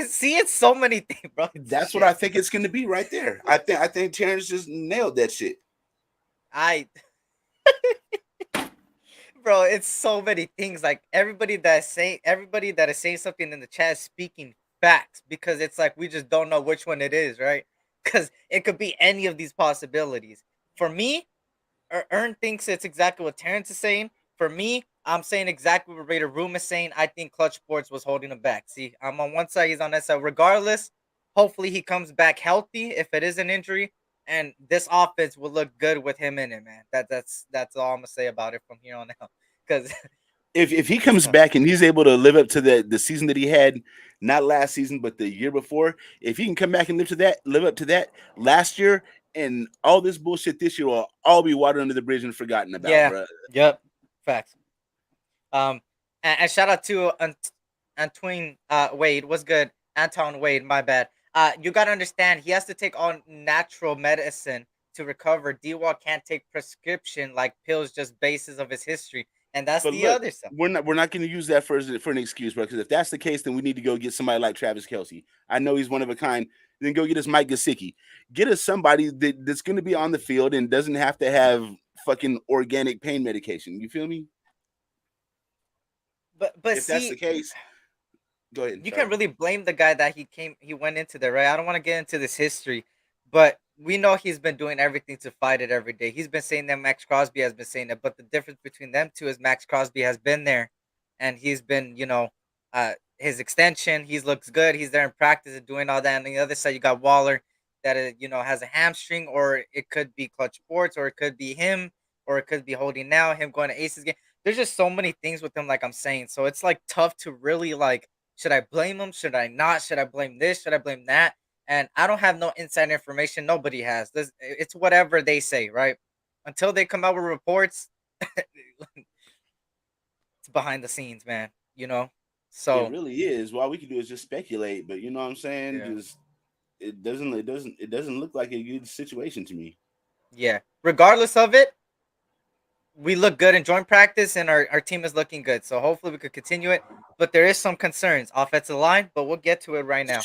See, it's so many things, bro. That's what I think it's going to be right there. I think Terrence just nailed that shit. Bro, it's so many things. Like everybody that is saying something in the chat is speaking facts, because it's like we just don't know which one it is, right? Because it could be any of these possibilities. For me, Ern thinks it's exactly what Terrence is saying. For me, I'm saying exactly what Raider Room is saying. I think Clutch Sports was holding him back. See, I'm on one side, he's on that side. Regardless, hopefully he comes back healthy if it is an injury, and this offense will look good with him in it, man. That's all I'm gonna say about it from here on out. Because If he comes back and he's able to live up to the season that he had, not last season but the year before, if he can come back and live up to that last year, and all this bullshit this year will all be water under the bridge and forgotten about, bro. Yep, facts. And shout out to Antoine Wade. What's good, Anton Wade? My bad. You gotta understand, he has to take on natural medicine to recover. D-Wall can't take prescription like pills, just basis of his history, and that's But the look, other side. we're not going to use that for an excuse, bro. Because if that's the case, then we need to go get somebody like Travis Kelce. I know he's one of a kind. Then go get us Mike Gesicki. Get us somebody that's going to be on the field and doesn't have to have fucking organic pain medication. You feel me? But If that's the case, go ahead. You can't really blame the guy that he went into there, right? I don't want to get into this history, but we know he's been doing everything to fight it every day. He's been saying that Max Crosby has been saying that, but the difference between them two is Max Crosby has been there, and he's been, his extension. He looks good. He's there in practice and doing all that. And on the other side, you got Waller that has a hamstring, or it could be Clutch Sports, or it could be him, or it could be holding now him going to Aces game. There's just so many things with him, like I'm saying. So it's like tough to really like. Should I blame him? Should I not? Should I blame this? Should I blame that? And I don't have no inside information. Nobody has. It's whatever they say, right? Until they come out with reports, it's behind the scenes, man. So it really is. All we can do is just speculate. But you know what I'm saying? Yeah. Just it doesn't look like a good situation to me. Yeah. Regardless of it, we look good in joint practice, and our team is looking good. So hopefully we could continue it. But there is some concerns. Offensive line, but we'll get to it right now.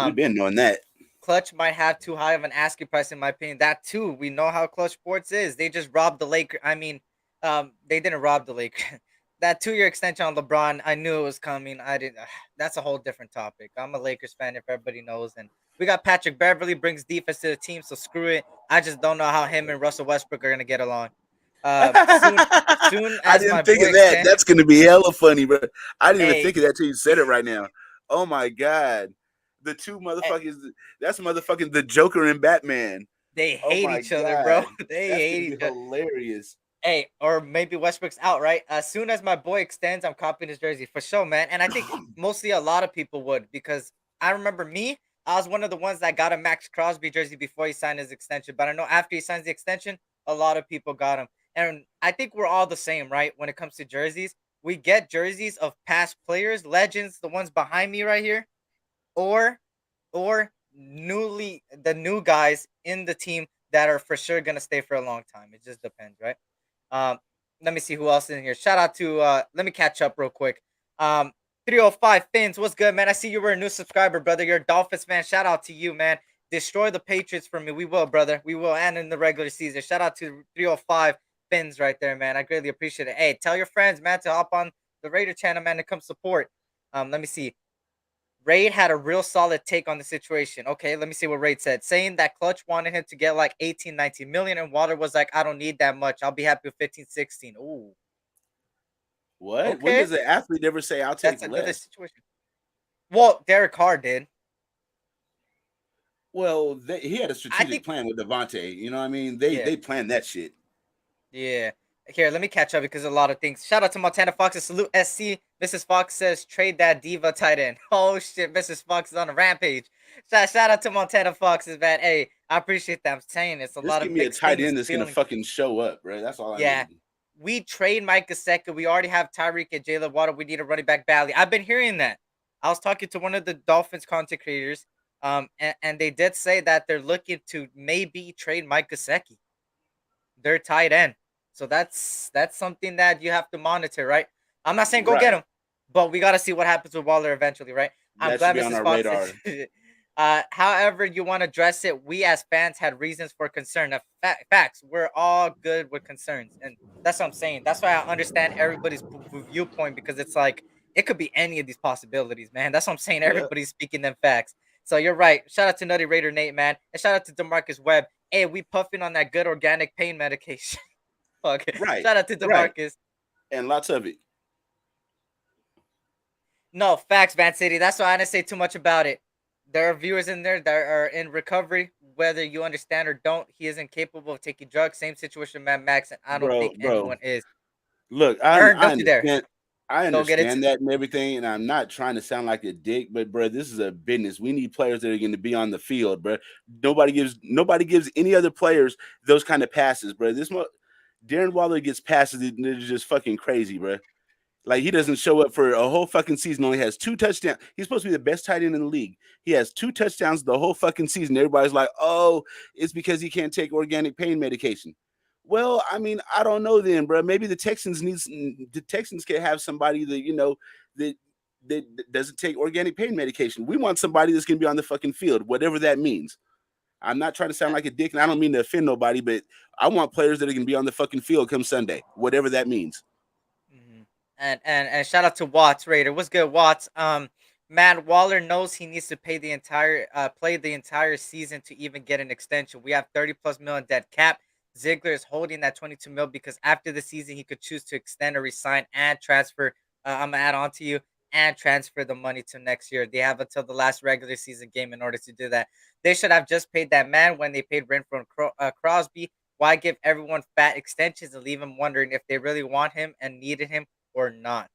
We've been knowing that. Clutch might have too high of an asking price, in my opinion. That too, we know how Clutch Sports is. They just robbed the Lakers. I mean, they didn't rob the Lakers. That 2-year extension on LeBron, I knew it was coming. I didn't. That's a whole different topic. I'm a Lakers fan, if everybody knows. And we got Patrick Beverly, brings defense to the team, so screw it. I just don't know how him and Russell Westbrook are gonna get along. Soon I as didn't my think boy of that. extends, That's gonna be hella funny, bro. I didn't even hey, think of that till you said it right now. Oh my god, the two motherfuckers. That's motherfucking the Joker and Batman. they Oh hate my each other, bro. God. They That's hate gonna each be other. hilarious. Hey, or maybe Westbrook's out, right? As soon as my boy extends, I'm copying his jersey for sure, man. And I think mostly a lot of people would, because I remember I was one of the ones that got a Max Crosby jersey before he signed his extension. But I know after he signs the extension, a lot of people got him. And I think we're all the same, right? When it comes to jerseys, we get jerseys of past players, legends, the ones behind me right here, or the new guys in the team that are for sure gonna stay for a long time. It just depends, right? Um, Let me see who else is in here. Shout out to let me catch up real quick. 305 Fins, what's good, man? I see you were a new subscriber, brother. You're a Dolphins fan. Shout out to you, man. Destroy the Patriots for me. We will, brother. We will, and in the regular season. Shout out to 305 Fins right there, man. I greatly appreciate it. Hey, tell your friends, man, to hop on the Raider channel, man, to come support. Let me see. Raid had a real solid take on the situation. Okay, let me see what Raid said. Saying that Clutch wanted him to get like 18, 19 million, and Water was like, I don't need that much. I'll be happy with 15, 16. Ooh. What? When Okay. does an athlete ever say I'll take That's another less? situation. Well, Derek Carr did. Well, he had a I strategic think. plan with Devontae. You know what I mean? Yeah. They planned that shit. Yeah. Here, let me catch up because a lot of things. Shout out to Montana Fox and salute SC. Mrs. Fox says trade that diva tight end. Oh shit, Mrs. Fox is on a rampage. Shout out to Montana Fox's man. Hey, I appreciate that. I'm saying it's a Just lot give of me a mixed tight things end that's gonna feeling. fucking show up, bro. That's all I Yeah. need. We trade Mike Gesicki. We already have Tyreek and Jalen Waddle. We need a running back badly. I've been hearing that. I was talking to one of the Dolphins content creators, and they did say that they're looking to maybe trade Mike Gesicki, their tight end. So that's something that you have to monitor, right? I'm not saying go get Right. him, but we got to see what happens with Waller eventually, right? I'm That should glad be on Mrs. our Fox radar. is. However you want to address it, we as fans had reasons for concern. Now, facts, we're all good with concerns, and that's what I'm saying. That's why I understand everybody's viewpoint because it's like it could be any of these possibilities, man. That's what I'm saying. Yeah. Everybody's speaking them facts. So you're right. Shout out to Nutty Raider Nate, man, and shout out to Demarcus Webb. Hey, we puffing on that good organic pain medication. Fuck. Right. Shout out to Right. Demarcus. And lots of it. No, facts, Van City. That's why I didn't say too much about it. There are viewers in there that are in recovery, whether you understand or don't. He is incapable of taking drugs. Same situation with Mad Max, and I don't think Bro. anyone is. Look, Ern, I don't you dare. understand. I Don't get into understand that and everything, and I'm not trying to sound like a dick, but bro, this is a business. We need players that are going to be on the field, bro. Nobody gives any other players those kind of passes, bro. Darren Waller gets passes that are just fucking crazy, bro. Like he doesn't show up for a whole fucking season. Only has 2 touchdowns. He's supposed to be the best tight end in the league. He has 2 touchdowns the whole fucking season. Everybody's like, "Oh, it's because he can't take organic pain medication." Well, I mean, I don't know then, bro. Maybe the Texans can have somebody that that that doesn't take organic pain medication. We want somebody that's gonna be on the fucking field, whatever that means. I'm not trying to sound like a dick, and I don't mean to offend nobody, but I want players that are gonna be on the fucking field come Sunday, whatever that means. Mhm. And shout out to Watts Raider. What's good, Watts? Man, Waller knows he needs to play the entire season to even get an extension. We have 30 plus million dead cap. Ziegler is holding that 22 mil because after the season he could choose to extend or resign and transfer. I'm gonna add on to you and transfer the money to next year. They have until the last regular season game in order to do that. They should have just paid that man when they paid Renfro and Crosby. Why give everyone fat extensions and leave them wondering if they really want him and needed him or not?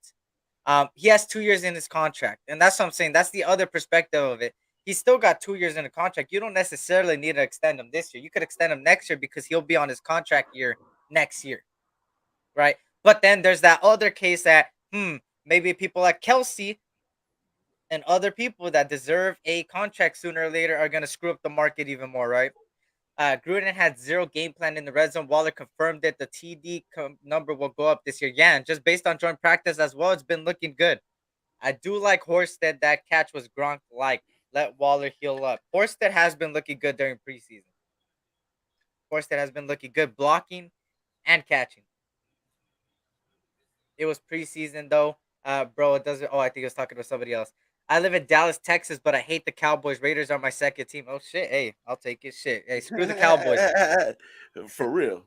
He has 2 years in his contract, and that's what I'm saying. That's the other perspective of it. He's still got 2 years in the contract. You don't necessarily need to extend him this year. You could extend him next year because he'll be on his contract year next year, right? But then there's that other case that maybe people like Kelsey and other people that deserve a contract sooner or later are gonna screw up the market even more, right? Gruden had zero game plan in the red zone. Waller confirmed that the TD number will go up this year. Yeah, and just based on joint practice as well, it's been looking good. I do like Horsted. That catch was Gronk like. Let Waller heal up. Horsted has been looking good during preseason. Horsted has been looking good blocking and catching. It was preseason though. Bro, it doesn't. Oh, I think he was talking to somebody else. I live in Dallas, Texas, but I hate the Cowboys. Raiders are my second team. Oh shit. Hey, I'll take it. Shit. Hey, screw the Cowboys. For real.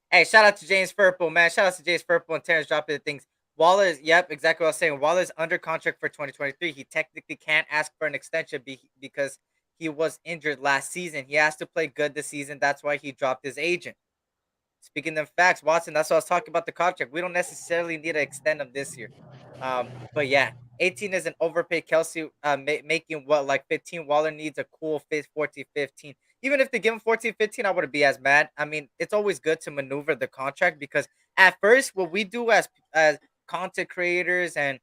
Hey, shout out to James Purple, man. Shout out to James Purple and Terrence dropping the things. Waller's, yep, exactly what I was saying. Waller's under contract for 2023. He technically can't ask for an extension because he was injured last season. He has to play good this season. That's why he dropped his agent. Speaking of facts, Watson, that's what I was talking about the contract. We don't necessarily need to extend him this year. But yeah, 18 is an overpaid Kelsey, making what, like 15. Waller needs a cool 14, 15. Even if they give him 14, 15, I wouldn't be as mad. I mean, it's always good to maneuver the contract because at first, what we do as content creators and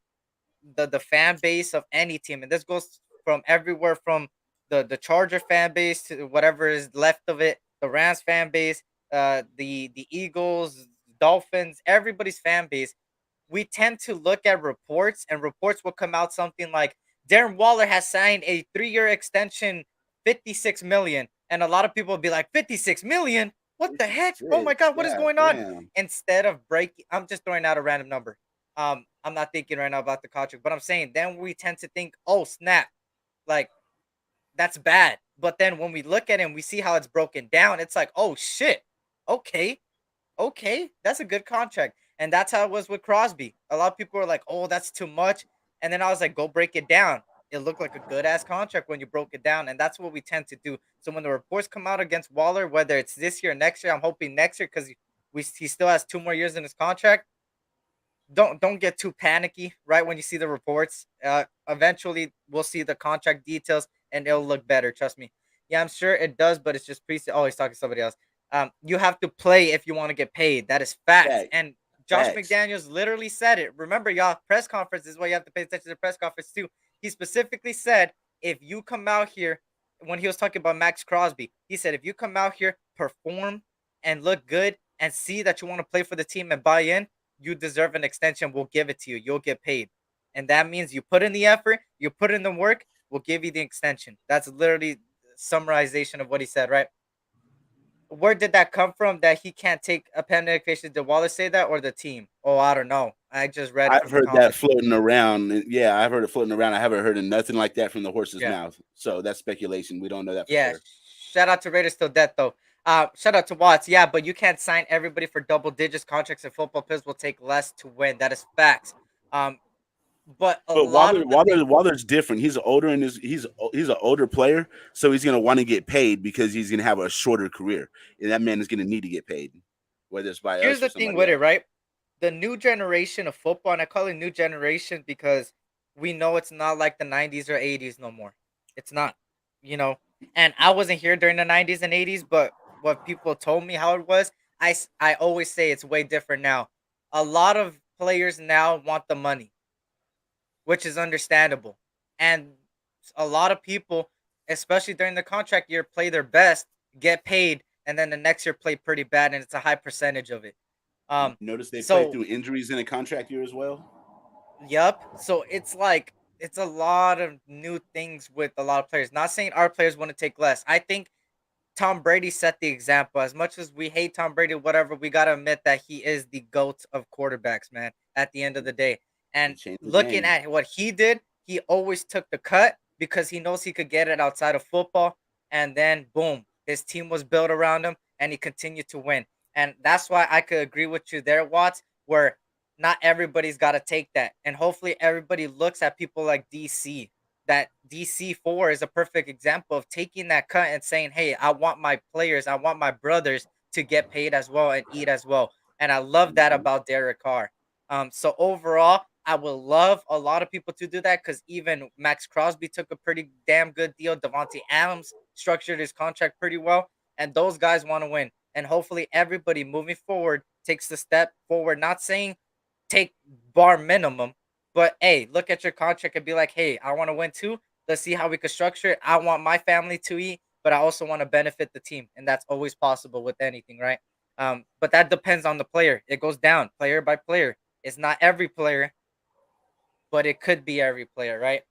the fan base of any team, and this goes from everywhere from the Charger fan base to whatever is left of it, the Rams fan base, the Eagles, Dolphins, everybody's fan base. We tend to look at reports, and reports will come out something like Darren Waller has signed a 3-year extension, 56 million, and a lot of people will be like, 56 million. What the heck? Oh my God, what is God going on? damn. Instead of breaking, I'm just throwing out a random number. I'm not thinking right now about the contract, but I'm saying then we tend to think, oh snap, like that's bad. But then when we look at it and we see how it's broken down, it's like, oh shit, okay, that's a good contract. And that's how it was with Crosby. A lot of people were like, oh, that's too much. And then I was like, go break it down. it looked like a good ass contract when you broke it down, and that's what we tend to do. So when the reports come out against Waller, whether it's this year or next year, I'm hoping next year because he still has 2 more years in his contract. Don't get too panicky right when you see the reports. Eventually we'll see the contract details and it'll look better. Trust me. Yeah, I'm sure it does, but it's just pre. Oh, he's talking to somebody else. You have to play if you want to get paid. That is facts. Facts. And Josh Facts. McDaniels literally said it. Remember, y'all, press conference is why you have to pay attention to the press conference too. He specifically said, if you come out here, when he was talking about Max Crosby, he said, if you come out here, perform and look good and see that you want to play for the team and buy in, you deserve an extension. We'll give it to you. You'll get paid. And that means you put in the effort, you put in the work, we'll give you the extension. That's literally summarization of what he said, right? Where did that come from that he can't take a pen medication? Did Wallace say that or the team? Oh, I don't know. I just read it I've from the heard that comments. floating around. Yeah, I've heard it floating around. I haven't heard of nothing like that from the horse's Yeah. mouth. So that's speculation. We don't know that for Yeah. sure. Shout out to Raiders till death, though. Shout out to Watts. Yeah, but you can't sign everybody for double digits contracts, and football players will take less to win. That is facts. But a But lot of the things. Waller's different. He's older and he's an older player, so he's gonna want to get paid because he's gonna have a shorter career, and that man is gonna need to get paid, whether it's by Here's us or the thing somebody with it, else. right? The new generation of football, and I call it new generation because we know it's not like the 90s or 80s no more. It's not, you know. And I wasn't here during the 90s and 80s, but what people told me how it was, I always say it's way different now. A lot of players now want the money, which is understandable. And a lot of people, especially during the contract year, play their best, get paid, and then the next year play pretty bad, and it's a high percentage of it. Notice they play So through injuries in a contract year as well. yep. So it's like it's a lot of new things with a lot of players. Not saying our players want to take less. I think Tom Brady set the example. As much as we hate Tom Brady, whatever, we gotta admit that he is the GOAT of quarterbacks, man, at the end of the day. He And changed the looking game. at what he did, he always took the cut because he knows he could get it outside of football. And then boom, his team was built around him and he continued to win. And that's why I could agree with you there, Watts, where not everybody's got to take that. And hopefully everybody looks at people like DC. That DC4 is a perfect example of taking that cut and saying, hey, I want my players, I want my brothers to get paid as well and eat as well. And I love that about Derek Carr. So overall, I would love a lot of people to do that because even Max Crosby took a pretty damn good deal. Devontae Adams structured his contract pretty well, and those guys want to win. And hopefully, everybody moving forward takes the step forward. Not saying take bar minimum, but hey, look at your contract and be like, hey, I want to win too. Let's see how we can structure it. I want my family to eat, but I also want to benefit the team, and that's always possible with anything, right? But that depends on the player. It goes down player by player. It's not every player, but it could be every player, right?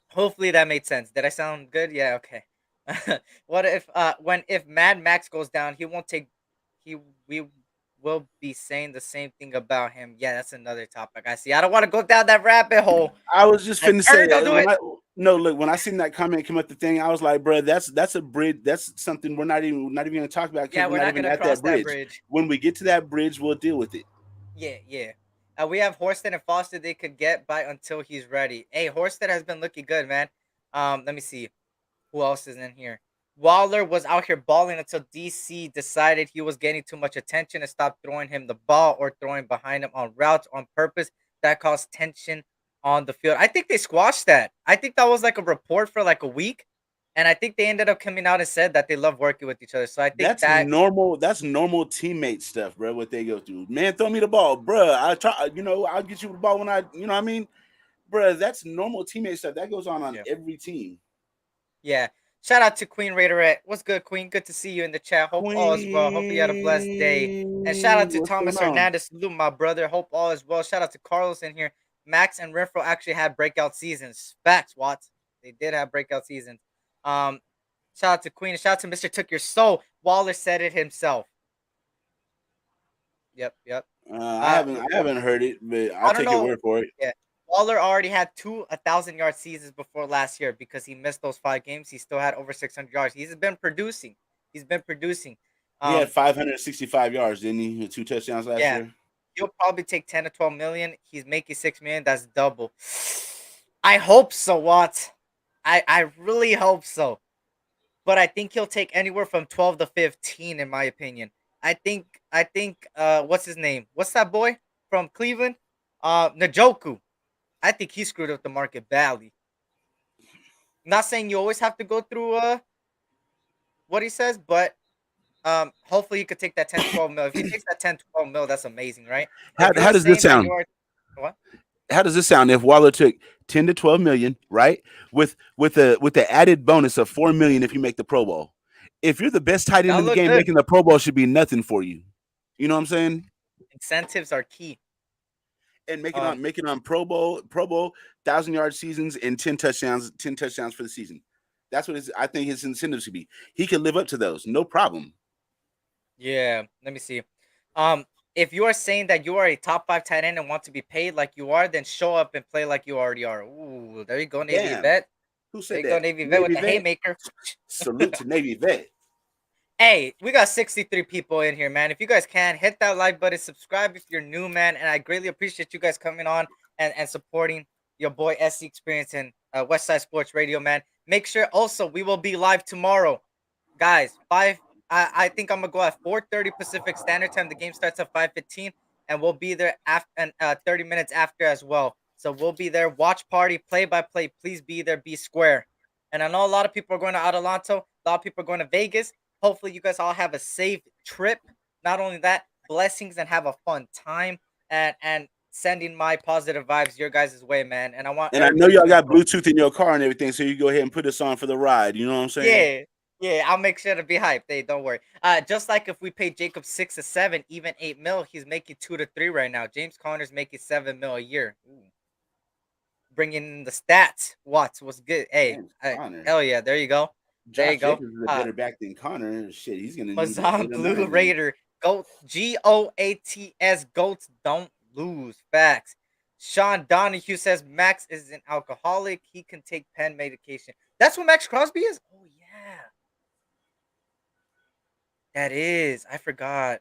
Hopefully that made sense. Did I sound good? Yeah, okay. What if if Mad Max goes down, he won't take he we will be saying the same thing about him. Yeah, that's another topic. I see. I don't want to go down that rabbit hole. I was just And finna Darren, say don't do it. no. Look, when I seen that comment come up the thing, I was like, bro, that's a bridge. That's something we're not even gonna talk about because Yeah, we're we're not not even gonna at cross that that bridge. bridge. When we get to that bridge, we'll deal with it. Yeah, yeah. We have Horsted and Foster they could get by until he's ready. Hey, Horsted has been looking good, man. Let me see. Who else is in here? Waller was out here balling until DC decided he was getting too much attention and stopped throwing him the ball or throwing behind him on routes on purpose. That caused tension on the field. I think they squashed that. I think that was like a report for like a week. And I think they ended up coming out and said that they love working with each other. So I think That's that, normal. That's normal teammate stuff, bro. What they go through, man. Throw me the ball, bro. I try. I'll get you the ball when I. You know what I mean, bro. That's normal teammate stuff. That goes on yeah. every team. Yeah. Shout out to Queen Raiderette. What's good, Queen? Good to see you in the chat. Hope all is well. Hopefully you had a blessed day. And shout out to What's going Thomas on? Hernandez. Salute my brother. Hope all is well. Shout out to Carlos in here. Max and Renfro actually had breakout seasons. Facts, Watts. They did have breakout seasons. Shout out to Queen. Shout out to Mr. Took Your Soul. Waller said it himself. Yep, yep. I haven't heard it, but I'll I don't take your know. word for it. Yeah. Waller already had 1,000-yard seasons before last year because he missed those 5 games. He still had over 600 yards. He's been producing. He's been producing. He had 565 yards, didn't he? 2 touchdowns last Yeah. year. He'll probably take 10 to 12 million. He's making 6 million. That's double. I hope so, Watts. I really hope so. But I think he'll take anywhere from 12 to 15, in my opinion. I think what's his name? What's that boy from Cleveland? Njoku. I think he screwed up the market badly. Not saying you always have to go through what he says, but hopefully he could take that 10 12 mil. If he takes that 10 12 mil, that's amazing, right? If How you're does this saying that sound? you are what? How does this sound if Waller took 10 to 12 million, right? With the added bonus of 4 million if you make the Pro Bowl. If you're the best tight end That'll in the look game, good. making the Pro Bowl should be nothing for you. You know what I'm saying? Incentives are key. And make it on Pro Bowl 1,000-yard seasons and 10 touchdowns for the season. That's what I think his incentives should be. He can live up to those, no problem. Yeah, let me see. If you are saying that you are a top 5 tight end and want to be paid like you are, then show up and play like you already are. Ooh, there you go, Navy Damn. vet. Who There said you that? go, Navy vet with Navy the vet? haymaker. Salute to Navy vet. Hey, we got 63 people in here, man. If you guys can, hit that like button, subscribe if you're new, man. And I greatly appreciate you guys coming on and supporting your boy S.C Experience and Westside Sports Radio, man. Make sure also we will be live tomorrow. Guys, I think I'm gonna go at 4:30 Pacific Standard Time. The game starts at 5:15, and we'll be there after and 30 minutes after as well. So we'll be there. Watch party, play by play. Please be there. Be square. And I know a lot of people are going to Adelanto. A lot of people are going to Vegas. Hopefully, you guys all have a safe trip. Not only that, blessings and have a fun time. And sending my positive vibes your guys' way, man. And I want. And I know everybody y'all to got enjoy. Bluetooth in your car and everything, so you go ahead and put us on for the ride. You know what I'm saying? Yeah, I'll make sure to be hyped. Hey, don't worry. Just like if we pay Jacob 6 to 7, even 8 mil, he's making 2 to 3 right now. James Conner's making 7 mil a year. Ooh. Bringing in the stats. Watts was good. Hey, Conner. hell yeah, there you go. There Josh you go. Jacobs is a better back than Connor. Shit, he's gonna need Mazan 8 or Blue 9 Raider. Goat GOATS. Goats don't lose. Facts. Sean Donahue says Max is an alcoholic. He can take pen medication. That's what Max Crosby is? Oh yeah. That is. I forgot.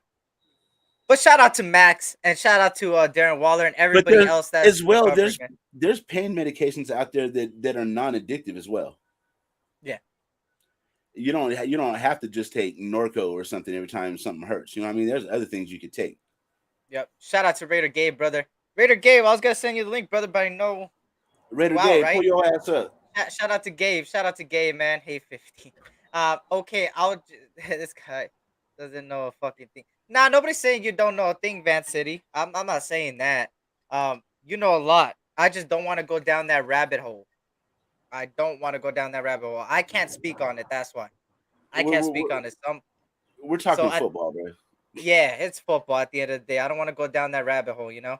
But shout out to Max and shout out to Darren Waller and But everybody else that's as well, recovering. there's pain medications out there that are non-addictive as well. Yeah. You don't have to just take Norco or something every time something hurts. You know what I mean? There's other things you could take. Yep. Shout out to Raider Gabe, brother. Raider Gabe, I was gonna send you the link, brother, but I know. Raider Wow, Gabe, right? pull your ass up. Shout out to Gabe. Shout out to Gabe, man. Hey, 15. Okay, this guy doesn't know a fucking thing. Nah, nobody's saying you don't know a thing, Van City. I'm not saying that. You know a lot. I just don't want to go down that rabbit hole. I don't want to go down that rabbit hole. I can't speak on it. That's why. I can't speak on it. We're talking So football, bro. yeah, it's football at the end of the day. I don't want to go down that rabbit hole, you know?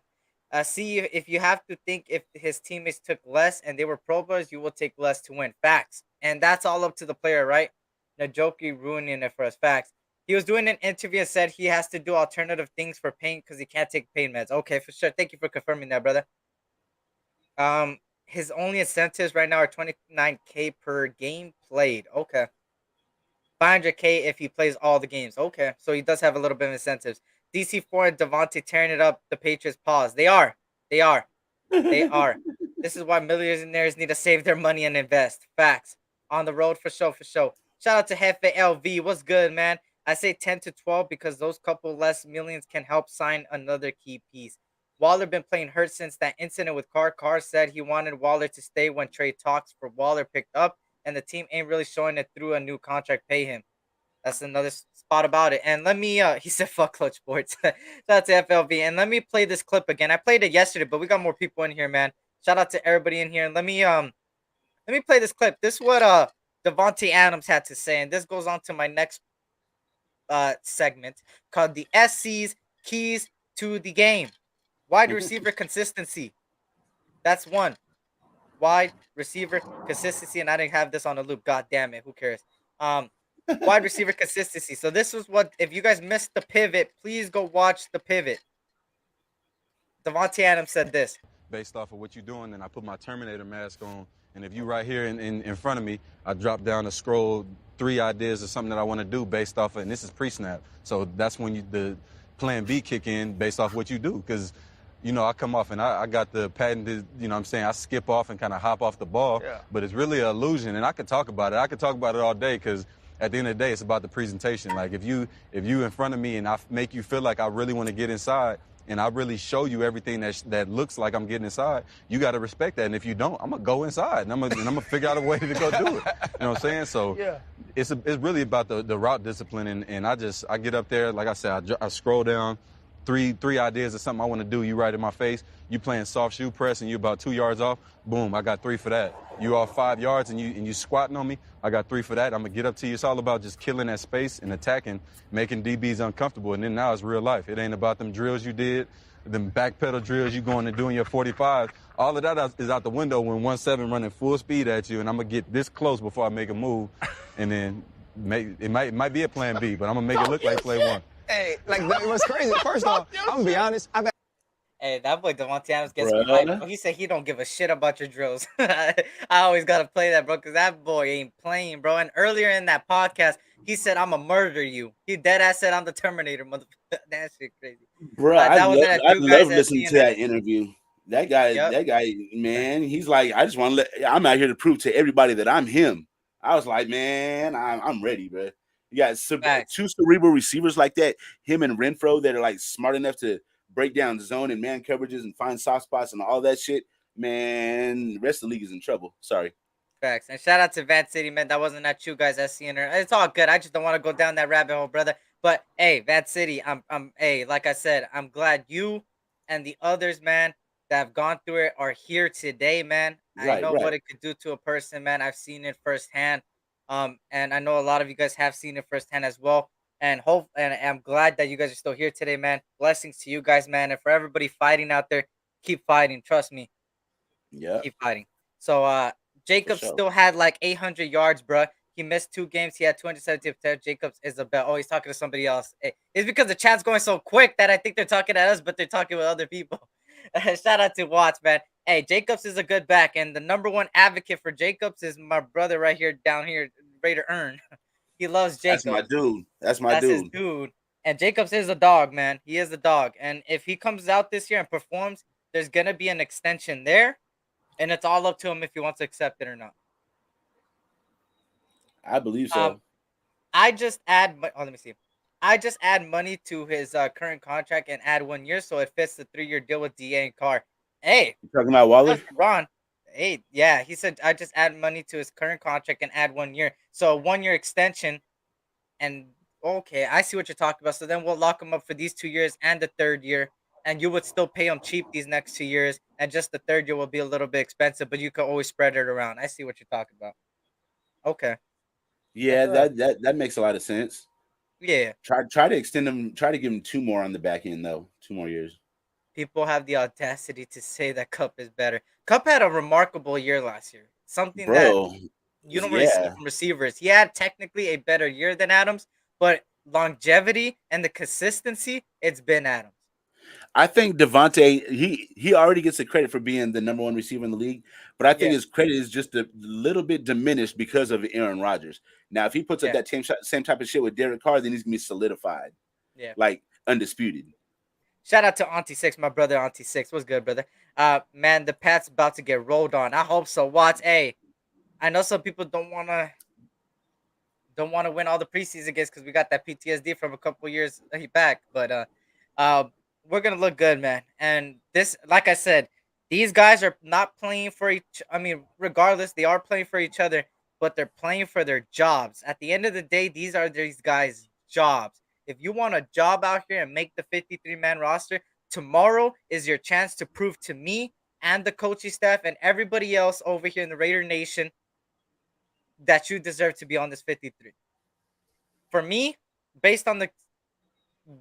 See, if you have to think if his teammates took less and they were Pro Bowlers, you will take less to win. Facts. And that's all up to the player, right? Najoki ruining it for us. Facts. He was doing an interview and said he has to do alternative things for pain because he can't take pain meds. Okay, for sure. Thank you for confirming that, brother. His only incentives right now are 29K per game played. Okay. 500K if he plays all the games. Okay, so he does have a little bit of incentives. DC4 and Devontae tearing it up. The Patriots pause. They are. This is why millionaires need to save their money and invest. Facts. On the road for show. Shout out to Hefe LV. What's good, man? I say 10 to 12 because those couple less millions can help sign another key piece. Waller been playing hurt since that incident with Carr. Carr said he wanted Waller to stay when trade talks for Waller picked up, and the team ain't really showing it through a new contract. Pay him. That's another spot about it. And let me, he said, fuck Clutch Sports. Shout out to FLV. And let me play this clip again. I played it yesterday, but we got more people in here, man. Shout out to everybody in here. And let me play this clip. This is what Devontae Adams had to say. And this goes on to my next segment called the SC's Keys to the Game. Wide receiver consistency. That's one. Wide receiver consistency. And I didn't have this on the loop. God damn it. Who cares? Wide receiver consistency. So this was what, if you guys missed the pivot, please go watch the pivot. Devontae Adams said this. Based off of what you're doing, and I put my Terminator mask on, and if you right here in front of me, I drop down to scroll 3 ideas of something that I want to do based off of, and this is pre-snap. So that's when the plan B kick in based off what you do, because I come off and I got the patented, what I'm saying, I skip off and kind of hop off the ball, but it's really an illusion, and I could talk about it. I could talk about it all day because at the end of the day, it's about the presentation. Like if you in front of me and I make you feel like I really want to get inside and I really show you everything that looks like I'm getting inside, you got to respect that. And if you don't, I'm gonna go inside and I'm gonna figure out a way to go do it. You know what I'm saying? So it's really about the route discipline, and I get up there, like I said, I scroll down. Three ideas of something I want to do, you right in my face. You playing soft shoe press and you about 2 yards off, boom, I got 3 for that. You off 5 yards and you squatting on me, I got 3 for that. I'm gonna get up to you. It's all about just killing that space and attacking, making DBs uncomfortable. And then now it's real life. It ain't about them drills you did, them backpedal drills you going and doing your 45. All of that is out the window when 1-7 running full speed at you, and I'm gonna get this close before I make a move, and then it might be a plan B, but I'm gonna make it look like play one. Hey, like it was crazy. First off, I'm gonna be honest. Hey, that boy Devontae Adams gets me hyped, bro. He said he don't give a shit about your drills. I always gotta play that, bro, because that boy ain't playing, bro. And earlier in that podcast, he said, "I'ma murder you." He dead ass said, "I'm the Terminator, motherfucker." That shit crazy, bro. I love listening to that interview. That guy, man, he's like, I just want to I'm out here to prove to everybody that I'm him. I was like, man, I'm ready, bro. You got two cerebral receivers like that, him and Renfro, that are like smart enough to break down zone and man coverages and find soft spots and all that shit. Man, the rest of the league is in trouble. Sorry. Facts. And shout out to Van City, man. That wasn't at you guys, SC. It's all good. I just don't want to go down that rabbit hole, brother. But hey, Van City, hey, like I said, I'm glad you and the others, man, that have gone through it are here today, man. I know what it could do to a person, man. I've seen it firsthand. And I know a lot of you guys have seen it firsthand as well. And I'm glad that you guys are still here today, man. Blessings to you guys, man. And for everybody fighting out there, keep fighting. Trust me. Yeah. Keep fighting. So Jacobs still had like 800 yards, bro. He missed 2 games. He had 270. Jacobs is a bet. Oh, he's talking to somebody else. It's because the chat's going so quick that I think they're talking at us, but they're talking with other people. Shout out to Watts, man. Hey, Jacobs is a good back, and the number one advocate for Jacobs is my brother right here, down here, Raider Earn. He loves Jacobs. That's my dude. That's his dude. And Jacobs is a dog, man. He is a dog. And if he comes out this year and performs, there's going to be an extension there. And it's all up to him if he wants to accept it or not. I believe so. I just add money to his current contract and add 1 year so it fits the 3-year deal with DA and Carr. Hey. You talking about Waller? Ron. Hey, yeah, he said I just add money to his current contract and add 1 year. So 1 year extension. And okay, I see what you're talking about. So then we'll lock him up for these 2 years and the 3rd year. And you would still pay him cheap these next 2 years. And just the 3rd year will be a little bit expensive, but you can always spread it around. I see what you're talking about. Okay. Yeah, that makes a lot of sense. Yeah. Try to extend him. Try to give him 2 more on the back end, though. 2 more years. People have the audacity to say that Cup is better. Cup had a remarkable year last year. Something that you don't really see from receivers. He had technically a better year than Adams, but longevity and the consistency, it's been Adams. I think Devontae, he already gets the credit for being the number 1 receiver in the league, but I think his credit is just a little bit diminished because of Aaron Rodgers. Now, if he puts up that same type of shit with Derek Carr, then he's gonna be solidified. Yeah, like undisputed. Shout out to Auntie Six, my brother Auntie Six. What's good, brother? Man, the Pats about to get rolled on. I hope so. Watts, hey, I know some people don't wanna win all the preseason games because we got that PTSD from a couple years back, but we're gonna look good, man. And this, like I said, these guys are not playing for regardless, they are playing for each other, but they're playing for their jobs. At the end of the day, these are these guys' jobs. If you want a job out here and make the 53-man roster, tomorrow is your chance to prove to me and the coaching staff and everybody else over here in the Raider Nation that you deserve to be on this 53. For me, based on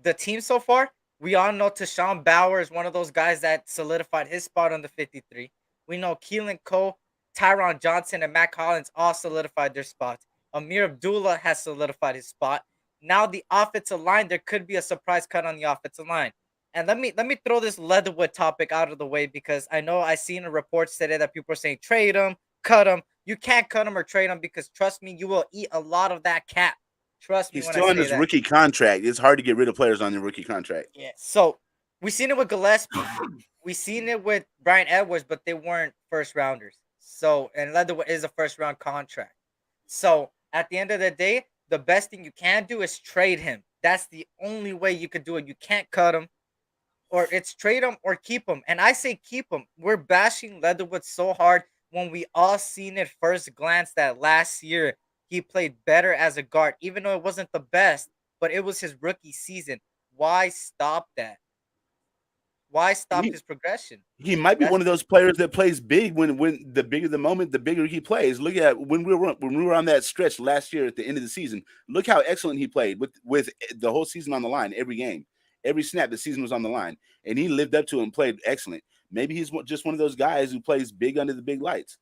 the team so far, we all know Tashawn Bauer is one of those guys that solidified his spot on the 53. We know Keelan Cole, Tyron Johnson, and Matt Collins all solidified their spots. Amir Abdullah has solidified his spot. Now the offensive line, there could be a surprise cut on the offensive line. And let me throw this Leatherwood topic out of the way because I know I seen reports today that people are saying trade him, cut him. You can't cut him or trade him because trust me, you will eat a lot of that cap. Trust me. He's still on his rookie contract. It's hard to get rid of players on your rookie contract. Yeah. So We seen it with Gillespie. We seen it with Brian Edwards, but they weren't first rounders. So, and Leatherwood is a first round contract. So, at the end of the day, the best thing you can do is trade him. That's the only way you could do it. You can't cut him, or it's trade him or keep him. And I say keep him. We're bashing Leatherwood so hard when we all seen it first glance that last year he played better as a guard, even though it wasn't the best, but it was his rookie season. Why stop that? Why stop He, his progression? he might be That's one of those players that plays big when the bigger the moment, the bigger he plays. Look at when we were on that stretch last year at the end of the season. Look how excellent he played with the whole season on the line, every game, every snap. The season was on the line, and he lived up to it and played excellent. Maybe he's just one of those guys who plays big under the big lights.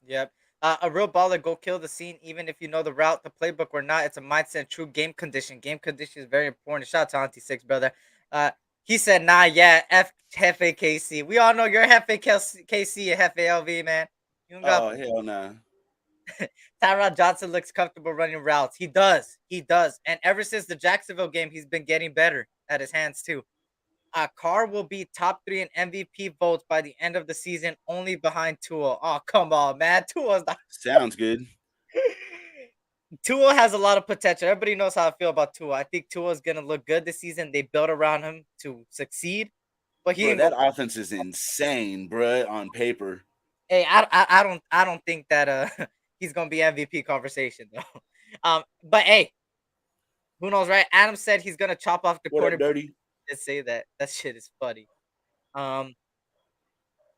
Yep. A real baller go kill the scene, even if you know the route, the playbook or not. It's a mindset, true game condition. Game condition is very important. Shout out to Auntie Six, brother. He said, nah, yeah, Hefe KC. We all know you're Hefe KC and Hefe LV, man. You don't got Oh hell nah. Tyrod Johnson looks comfortable running routes. He does. He does. And ever since the Jacksonville game, he's been getting better at his hands, too. Carr will be top 3 in MVP votes by the end of the season, only behind Tua. Oh, come on, man. Tua's not. Sounds good. Tua has a lot of potential. Everybody knows how I feel about Tua. I think Tua is gonna look good this season. They built around him to succeed, but he Bro, didn't that go. offense is insane, bro, on paper. Hey, I don't think that he's gonna be MVP conversation though. But hey, who knows, right? Adam said he's gonna chop off the What up, quarterback. Dirty? Just say that. That shit is funny. Um,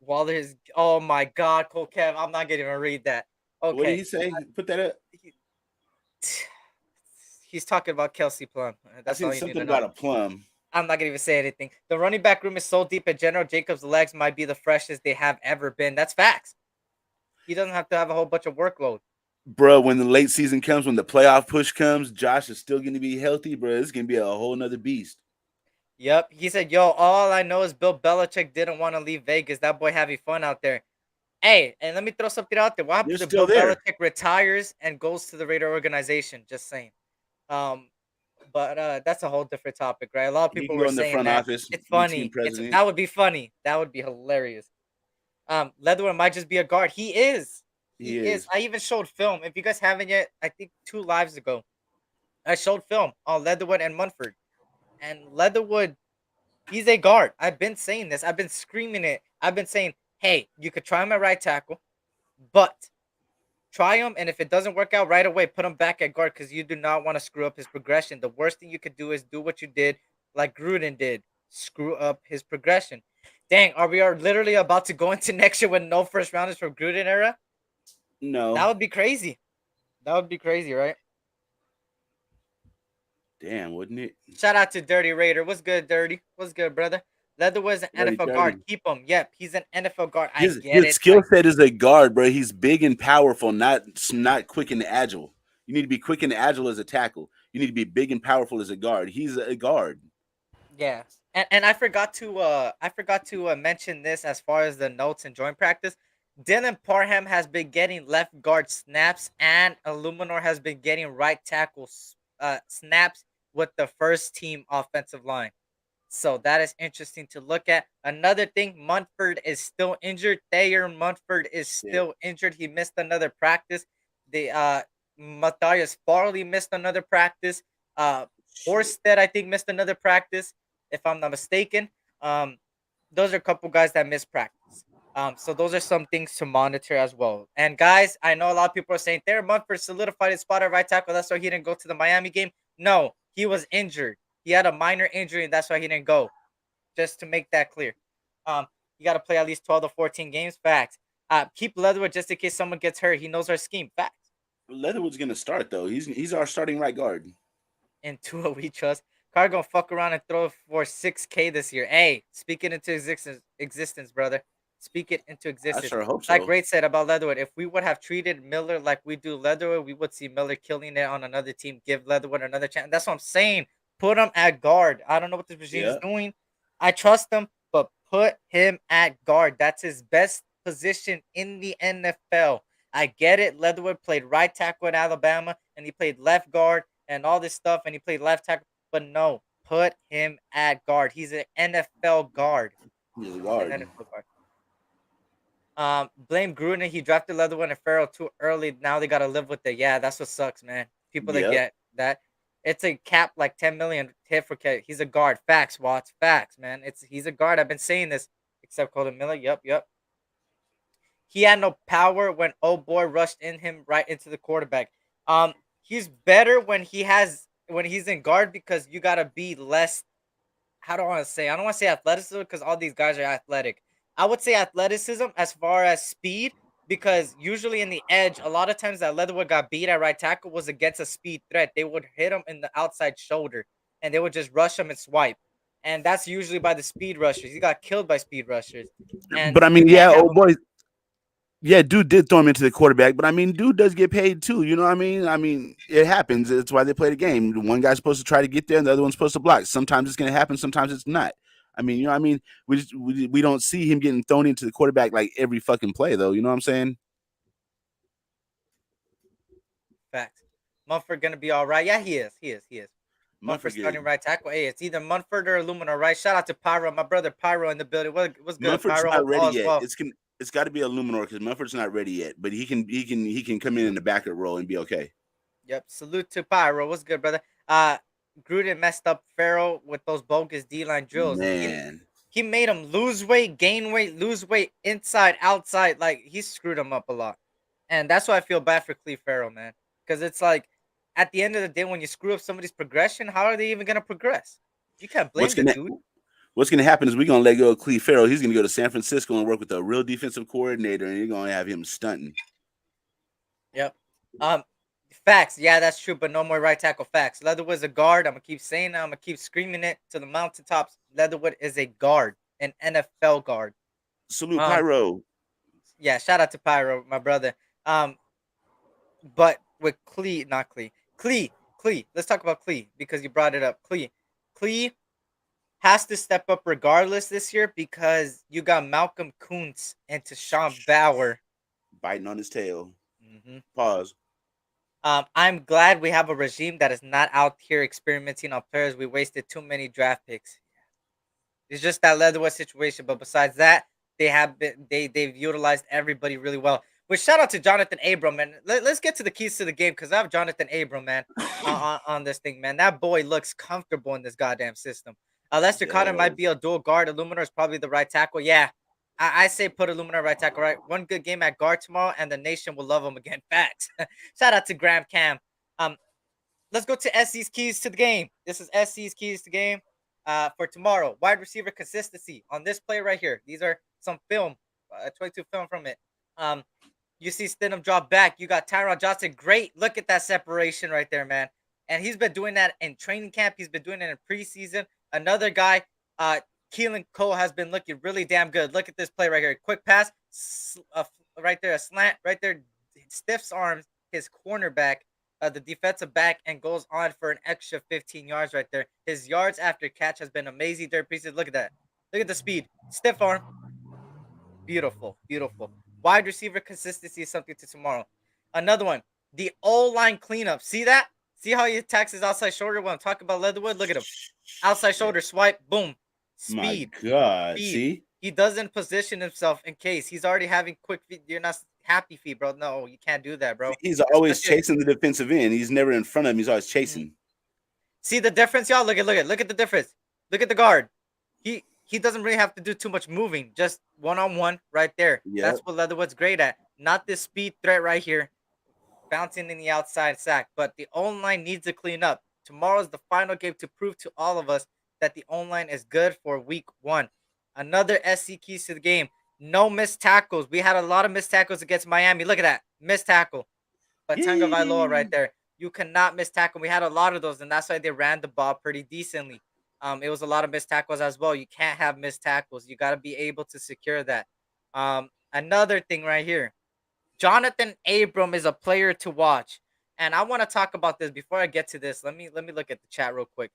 Waller is. Oh my God, Cole Kev. I'm not gonna even read that. What did Okay. he say? Put that up. He's talking about Kelsey Plum. I That's seen all you need something to know. about a plum. I'm not gonna even say anything. The running back room is so deep, and General Jacobs' legs might be the freshest they have ever been. That's facts. He doesn't have to have a whole bunch of workload. Bro, when the late season comes, when the playoff push comes, Josh is still going to be healthy, bro. It's going to be a whole nother beast. Yep. He said, yo, all I know is Bill Belichick didn't want to leave Vegas. That boy having fun out there. Hey, and let me throw something out there. What happens You're if still Bill there. Belichick retires and goes to the Raider organization? Just saying. But that's a whole different topic, right? A lot of He people can go were in the saying front that. office, It's be team funny. president. That would be funny. That would be hilarious. Leatherwood might just be a guard. He is. He is. I even showed film. If you guys haven't yet, I think 2 lives ago, I showed film on Leatherwood and Munford. And Leatherwood, he's a guard. I've been saying this. I've been screaming it. I've been saying, hey, you could try him at right tackle, but try him, and if it doesn't work out right away, put him back at guard because you do not want to screw up his progression. The worst thing you could do is do what you did, like Gruden did, screw up his progression. Dang, we literally about to go into next year with no first rounders from Gruden era? No. That would be crazy. That would be crazy, right? Damn, wouldn't it? Shout out to Dirty Raider. What's good, Dirty? What's good, brother? Leatherwood's an Dirty, NFL dirty. guard. Keep him. Yep, he's an NFL guard. I His get it. skill set is a guard, bro. He's big and powerful, not quick and agile. You need to be quick and agile as a tackle. You need to be big and powerful as a guard. He's a guard. Yeah. And I forgot to mention this as far as the notes and joint practice. Dylan Parham has been getting left guard snaps, and Illuminor has been getting right tackle snaps with the first team offensive line. So that is interesting to look at. Another thing, Munford is still injured. Thayer Munford is still injured. He missed another practice. The Matthias Farley missed another practice. Horsted, I think, missed another practice, if I'm not mistaken. Those are a couple guys that missed practice. So those are some things to monitor as well. And guys, I know a lot of people are saying Thayer Munford solidified his spot at right tackle. That's why he didn't go to the Miami game. No, he was injured. He had a minor injury, and that's why he didn't go. Just to make that clear. You got to play at least 12 to 14 games. Facts. Keep Leatherwood just in case someone gets hurt. He knows our scheme. Facts. Leatherwood's gonna start though. He's our starting right guard. And Tua we trust. Carr gonna fuck around and throw for 6K this year. Hey, speak it into existence, brother. Speak it into I existence. sure hope so. Like Ray said about Leatherwood, if we would have treated Miller like we do Leatherwood, we would see Miller killing it on another team. Give Leatherwood another chance. That's what I'm saying. Put him at guard. I don't know what this regime is doing. I trust him, but put him at guard. That's his best position in the NFL. I get it. Leatherwood played right tackle at Alabama, and he played left guard and all this stuff, and he played left tackle. But no, put him at guard. He's an NFL guard. He's a He's an guard. NFL guard. Blame Gruden. He drafted Leatherwood and Farrell too early. Now they gotta live with it. Yeah, that's what sucks, man. People that Yep. get that. It's a cap like 10 million hit for K. He's a guard. Facts, Watts. Facts, man. He's a guard. I've been saying this. Except Colton Miller. Yep. He had no power when old boy rushed in him right into the quarterback. He's better when he's in guard because you gotta be less. How do I want to say? I don't want to say athleticism because all these guys are athletic. I would say athleticism as far as speed because usually in the edge, a lot of times that Leatherwood got beat at right tackle was against a speed threat. They would hit him in the outside shoulder and they would just rush him and swipe. And that's usually by the speed rushers. He got killed by speed rushers. And But I you mean, can't yeah, have old him. boy. Yeah, dude did throw him into the quarterback, but I mean, dude does get paid too. You know what I mean? I mean, it happens. It's why they play the game. One guy's supposed to try to get there, and the other one's supposed to block. Sometimes it's going to happen. Sometimes it's not. I mean, you know what I mean? We don't see him getting thrown into the quarterback like every fucking play, though. You know what I'm saying? Facts. Munford gonna be all right. Yeah, he is. Munford Munford, starting right tackle. Hey, it's either Munford or Illumina, right? Shout out to Pyro, my brother Pyro in the building. What's good, Munford's Pyro? not Hope all ready is yet. well. It's got to be a Luminor because Munford's not ready yet. But he can come in the backup role and be okay. Yep. Salute to Pyro. What's good, brother? Gruden messed up Farrell with those bogus D-line drills. Man, He made him lose weight, gain weight, lose weight, inside, outside. Like he screwed him up a lot, and that's why I feel bad for Cleve Farrell, man. Because it's like, at the end of the day, when you screw up somebody's progression, how are they even gonna progress? You can't blame the dude. What's gonna happen is we're gonna let go of Cleve Farrell. He's gonna go to San Francisco and work with a real defensive coordinator, and you're gonna have him stunting. Yep. Facts. Yeah, that's true. But no more right tackle facts. Leatherwood's a guard. I'm gonna keep saying that. I'm gonna keep screaming it to the mountaintops. Leatherwood is a guard, an NFL guard. Salute Pyro. Yeah, shout out to Pyro, my brother. But with Clee, not Clee. Clee. Let's talk about Clee because you brought it up. Clee has to step up regardless this year because you got Malcolm Kuntz and Tashawn Bauer Biting on his tail. Mm-hmm. Pause. I'm glad we have a regime that is not out here experimenting on players. We wasted too many draft picks. It's just that Leatherwood situation. But besides that, they've utilized everybody really well. But shout out to Jonathan Abram, man. Let's get to the keys to the game because I have Jonathan Abram, man, on this thing, man. That boy looks comfortable in this goddamn system. Lester Cotton might be a dual guard. Illuminor is probably the right tackle. Yeah, I say put Illuminor right tackle, right? One good game at guard tomorrow, and the nation will love him again. Facts. Shout out to Graham Cam. Let's go to SC's keys to the game. This is SC's keys to the game for tomorrow. Wide receiver consistency on this play right here. These are some film, 22 film from it. You see Stidham drop back. You got Tyrod Johnson. Great. Look at that separation right there, man. And he's been doing that in training camp. He's been doing it in preseason. Another guy, Keelan Cole, has been looking really damn good. Look at this play right here. Quick pass, right there, a slant, right there. Stiffs arms his cornerback, the defensive back, and goes on for an extra 15 yards right there. His yards after catch has been amazing during preseason. Look at that. Look at the speed. Stiff arm. Beautiful. Wide receiver consistency is something to tomorrow. Another one, the O-line cleanup. See that? See how he attacks his outside shoulder when I'm talking about Leatherwood? Look at him. Outside shoulder swipe, boom. Speed. My God. Speed. See? He doesn't position himself in case. He's already having quick feet. You're not happy feet, bro. No, you can't do that, bro. He's always chasing the defensive end. He's never in front of him. He's always chasing. See the difference, y'all? Look at the difference. Look at the guard. He doesn't really have to do too much moving. Just one-on-one right there. Yep. That's what Leatherwood's great at. Not this speed threat right here. Bouncing in the outside sack. But the O-line needs to clean up. Tomorrow's the final game to prove to all of us that the O-line is good for week 1. Another SC keys to the game. No missed tackles. We had a lot of missed tackles against Miami. Look at that. Missed tackle. But Tunga Vailoa right there. You cannot miss tackle. We had a lot of those, and that's why they ran the ball pretty decently. It was a lot of missed tackles as well. You can't have missed tackles. You got to be able to secure that. Another thing right here. Jonathan Abram is a player to watch. And I want to talk about this before I get to this. Let me look at the chat real quick.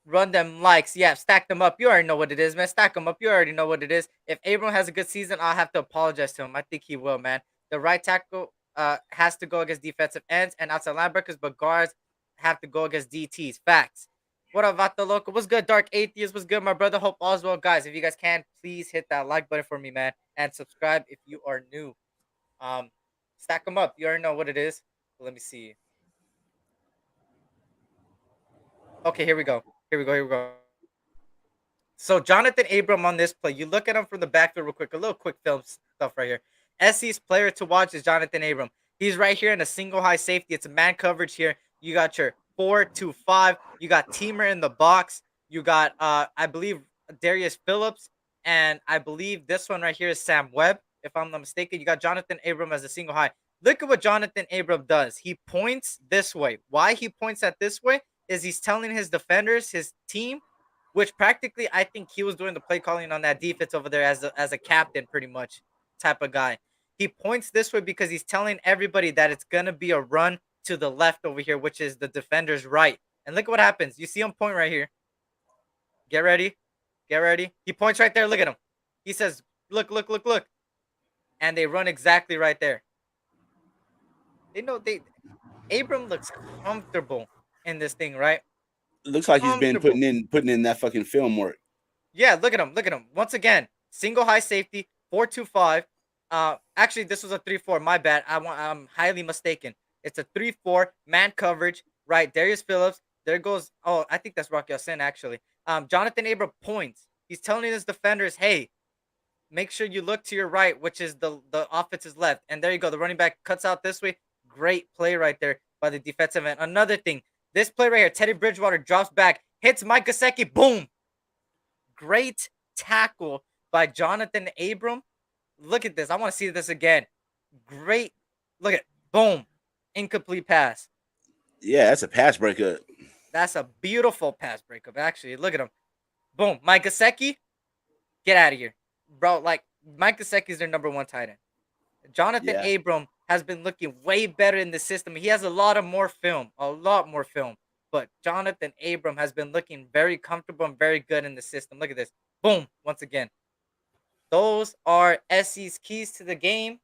Run them likes. Yeah, stack them up. You already know what it is, man. Stack them up. You already know what it is. If Abram has a good season, I'll have to apologize to him. I think he will, man. The right tackle has to go against defensive ends and outside linebackers, but guards have to go against DTs. Facts. What up, Vato Loco? What's good, Dark Atheist? What's good, my brother? Hope all's well. Guys, if you guys can, please hit that like button for me, man. And subscribe if you are new. Um, Stack them up. You already know what it is. Let me see. Okay, here we go. Here we go. Here we go. So Jonathan Abram on this play, you look at him from the backfield real quick. A little quick film stuff right here. SC's player to watch is Jonathan Abram. He's right here in a single high safety. It's a man coverage here. You got your 4-2-5. You got Teamer in the box. You got I believe Darius Phillips, and I believe this one right here is Sam Webb. If I'm not mistaken, you got Jonathan Abram as a single high. Look at what Jonathan Abram does. He points this way. Why he points at this way is he's telling his defenders, his team, which practically I think he was doing the play calling on that defense over there as a captain, pretty much type of guy. He points this way because he's telling everybody that it's gonna be a run to the left over here, which is the defender's right. And look what happens. You see him point right here. Get ready. Get ready. He points right there. Look at him. He says, look, look, look, look. And they run exactly right there. They know Abram looks comfortable in this thing, right? Looks like he's been putting in that fucking film work. Yeah, look at him. Look at him. Once again, single high safety, 4-2-5. Actually, this was a 3-4. My bad. I'm highly mistaken. It's a 3-4 man coverage. Right, Darius Phillips. There goes. Oh, I think that's Rocky Sin actually. Jonathan Abram points. He's telling his defenders, "Hey, make sure you look to your right, which is the offense's left." And there you go. The running back cuts out this way. Great play right there by the defensive end. Another thing, this play right here, Teddy Bridgewater drops back, hits Mike Gesicki. Boom. Great tackle by Jonathan Abram. Look at this. I want to see this again. Great. Look at boom. Incomplete pass. Yeah, that's a pass breakup. That's a beautiful pass breakup, actually. Look at him. Boom. Mike Gesicki, get out of here. Bro, like, Mike Gesicki is their number one tight end. Jonathan Abram has been looking way better in the system. He has a lot more film. But Jonathan Abram has been looking very comfortable and very good in the system. Look at this. Boom. Once again. Those are SC's keys to the game.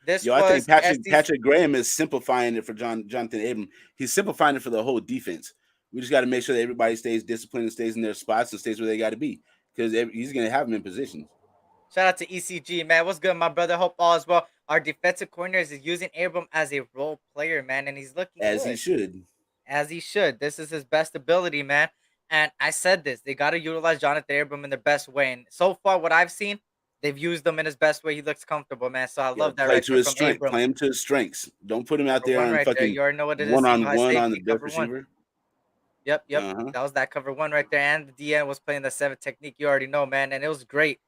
I think Patrick Graham is simplifying it for Jonathan Abram. He's simplifying it for the whole defense. We just got to make sure that everybody stays disciplined and stays in their spots and stays where they got to be, because he's going to have them in positions. Shout out to ECG, man. What's good, my brother? Hope all is well. Our defensive coordinator is using Abram as a role player, man, and he's looking as good. he should. As he should. This is his best ability, man. And I said this. They got to utilize Jonathan Abram in their best way. And so far, what I've seen, they've used him in his best way. He looks comfortable, man. So I love that. Play to his strength. Play him to his strengths. Don't put him out there on fucking you already know what it is. One-on-one on the best receiver. Yep. That was that cover one right there. And the DN was playing the 7 technique. You already know, man. And it was great.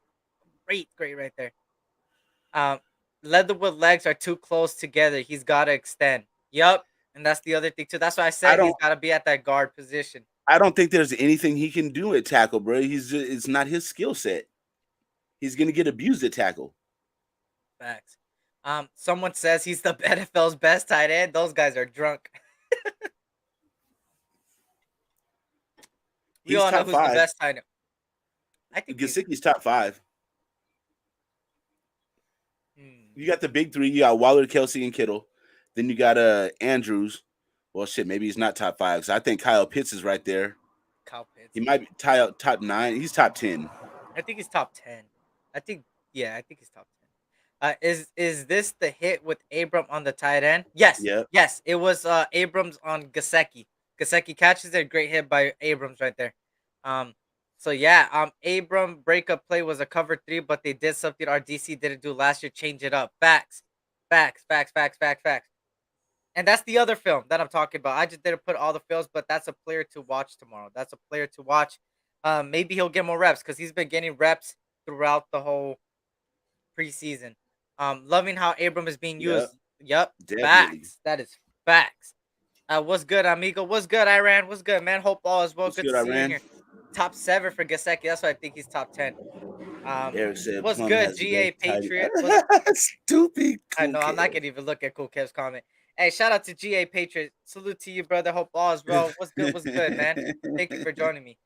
Great right there. Leatherwood legs are too close together. He's got to extend. Yep. And that's the other thing, too. That's why I said he's got to be at that guard position. I don't think there's anything he can do at tackle, bro. It's not his skill set. He's going to get abused at tackle. Facts. Someone says he's the NFL's best tight end. Those guys are drunk. We all know who's the best tight end. I think Gesicki's top 5. You got the big 3. You got Waller, Kelsey, and Kittle. Then you got Andrews. Well, shit, maybe he's not top 5. So I think Kyle Pitts is right there. Kyle Pitts. He might be top 9. He's top 10. I think he's top 10. I think he's top 10. Is this the hit with Abram on the tight end? Yes. Yep. Yes, it was Abrams on Gesicki. Gesicki catches it. Great hit by Abrams right there. So yeah, Abram breakup play was a cover 3, but they did something our DC didn't do last year. Change it up. Facts. And that's the other film that I'm talking about. I just didn't put all the films, but that's a player to watch tomorrow. That's a player to watch. Maybe he'll get more reps because he's been getting reps throughout the whole preseason. Loving how Abram is being used. Yep. Facts. That is facts. What's good, amigo? What's good, Iran? What's good, man? Hope all is well. Good to see you here. Top 7 for Gesicki. That's why I think he's top 10. Eric said, what's good, GA Patriot? Stupid. I know. I'm not gonna even look at Cool Kev's comment. Hey, shout out to GA Patriot. Salute to you, brother. Hope all is well. What's good? What's good, man? Thank you for joining me.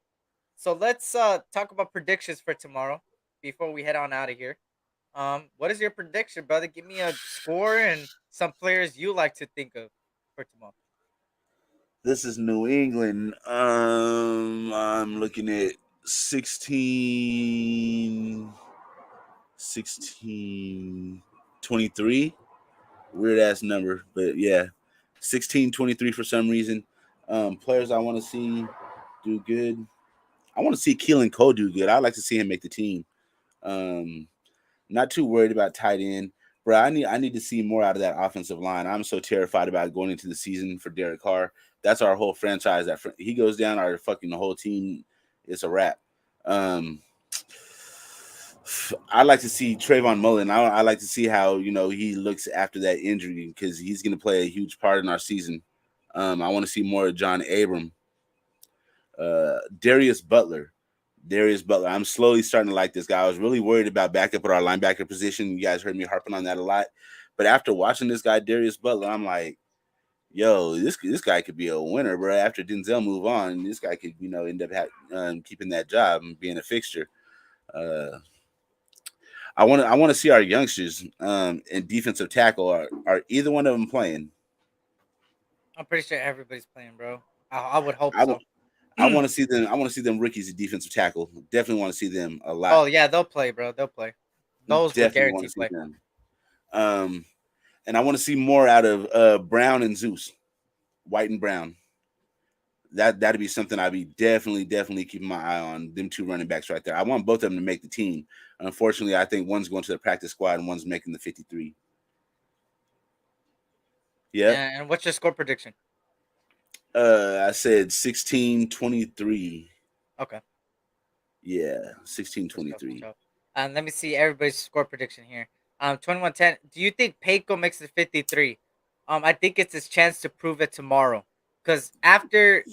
So let's talk about predictions for tomorrow before we head on out of here. What is your prediction, brother? Give me a score and some players you like to think of for tomorrow. This is New England. I'm looking at 16, 23. Weird ass number, but yeah, 16-23 for some reason. Players I want to see do good. I want to see Keelan Cole do good. I'd like to see him make the team. Um, Not too worried about tight end, bro. I need to see more out of that offensive line. I'm so terrified about going into the season for Derek Carr. That's our whole franchise. That he goes down, our fucking the whole team is a wrap. Um, I like to see Trayvon Mullen. I like to see how he looks after that injury because he's going to play a huge part in our season. I want to see more of John Abram, Darius Butler. Darius Butler. I'm slowly starting to like this guy. I was really worried about backup at our linebacker position. You guys heard me harping on that a lot. But after watching this guy, Darius Butler, I'm like, yo, this guy could be a winner, bro. After Denzel move on, this guy could, end up keeping that job and being a fixture. Uh, I want to see our youngsters in defensive tackle. Are either one of them playing? I'm pretty sure everybody's playing, bro. I would hope I so. want to see them. I want to see them rookies at defensive tackle. Definitely want to see them a lot. Oh yeah, they'll play, bro. They'll play. Those would Definitely want to guarantee see play. them. And I want to see more out of Brown and Zeus, White and Brown. That'd be something I'd be definitely keeping my eye on. Them two running backs right there. I want both of them to make the team. Unfortunately, I think one's going to the practice squad and one's making the 53. Yep. And what's your score prediction? I said 16-23. Okay. Yeah, 16-23. And let me see everybody's score prediction here. 21-10. Do you think Payco makes the 53? I think it's his chance to prove it tomorrow. Because after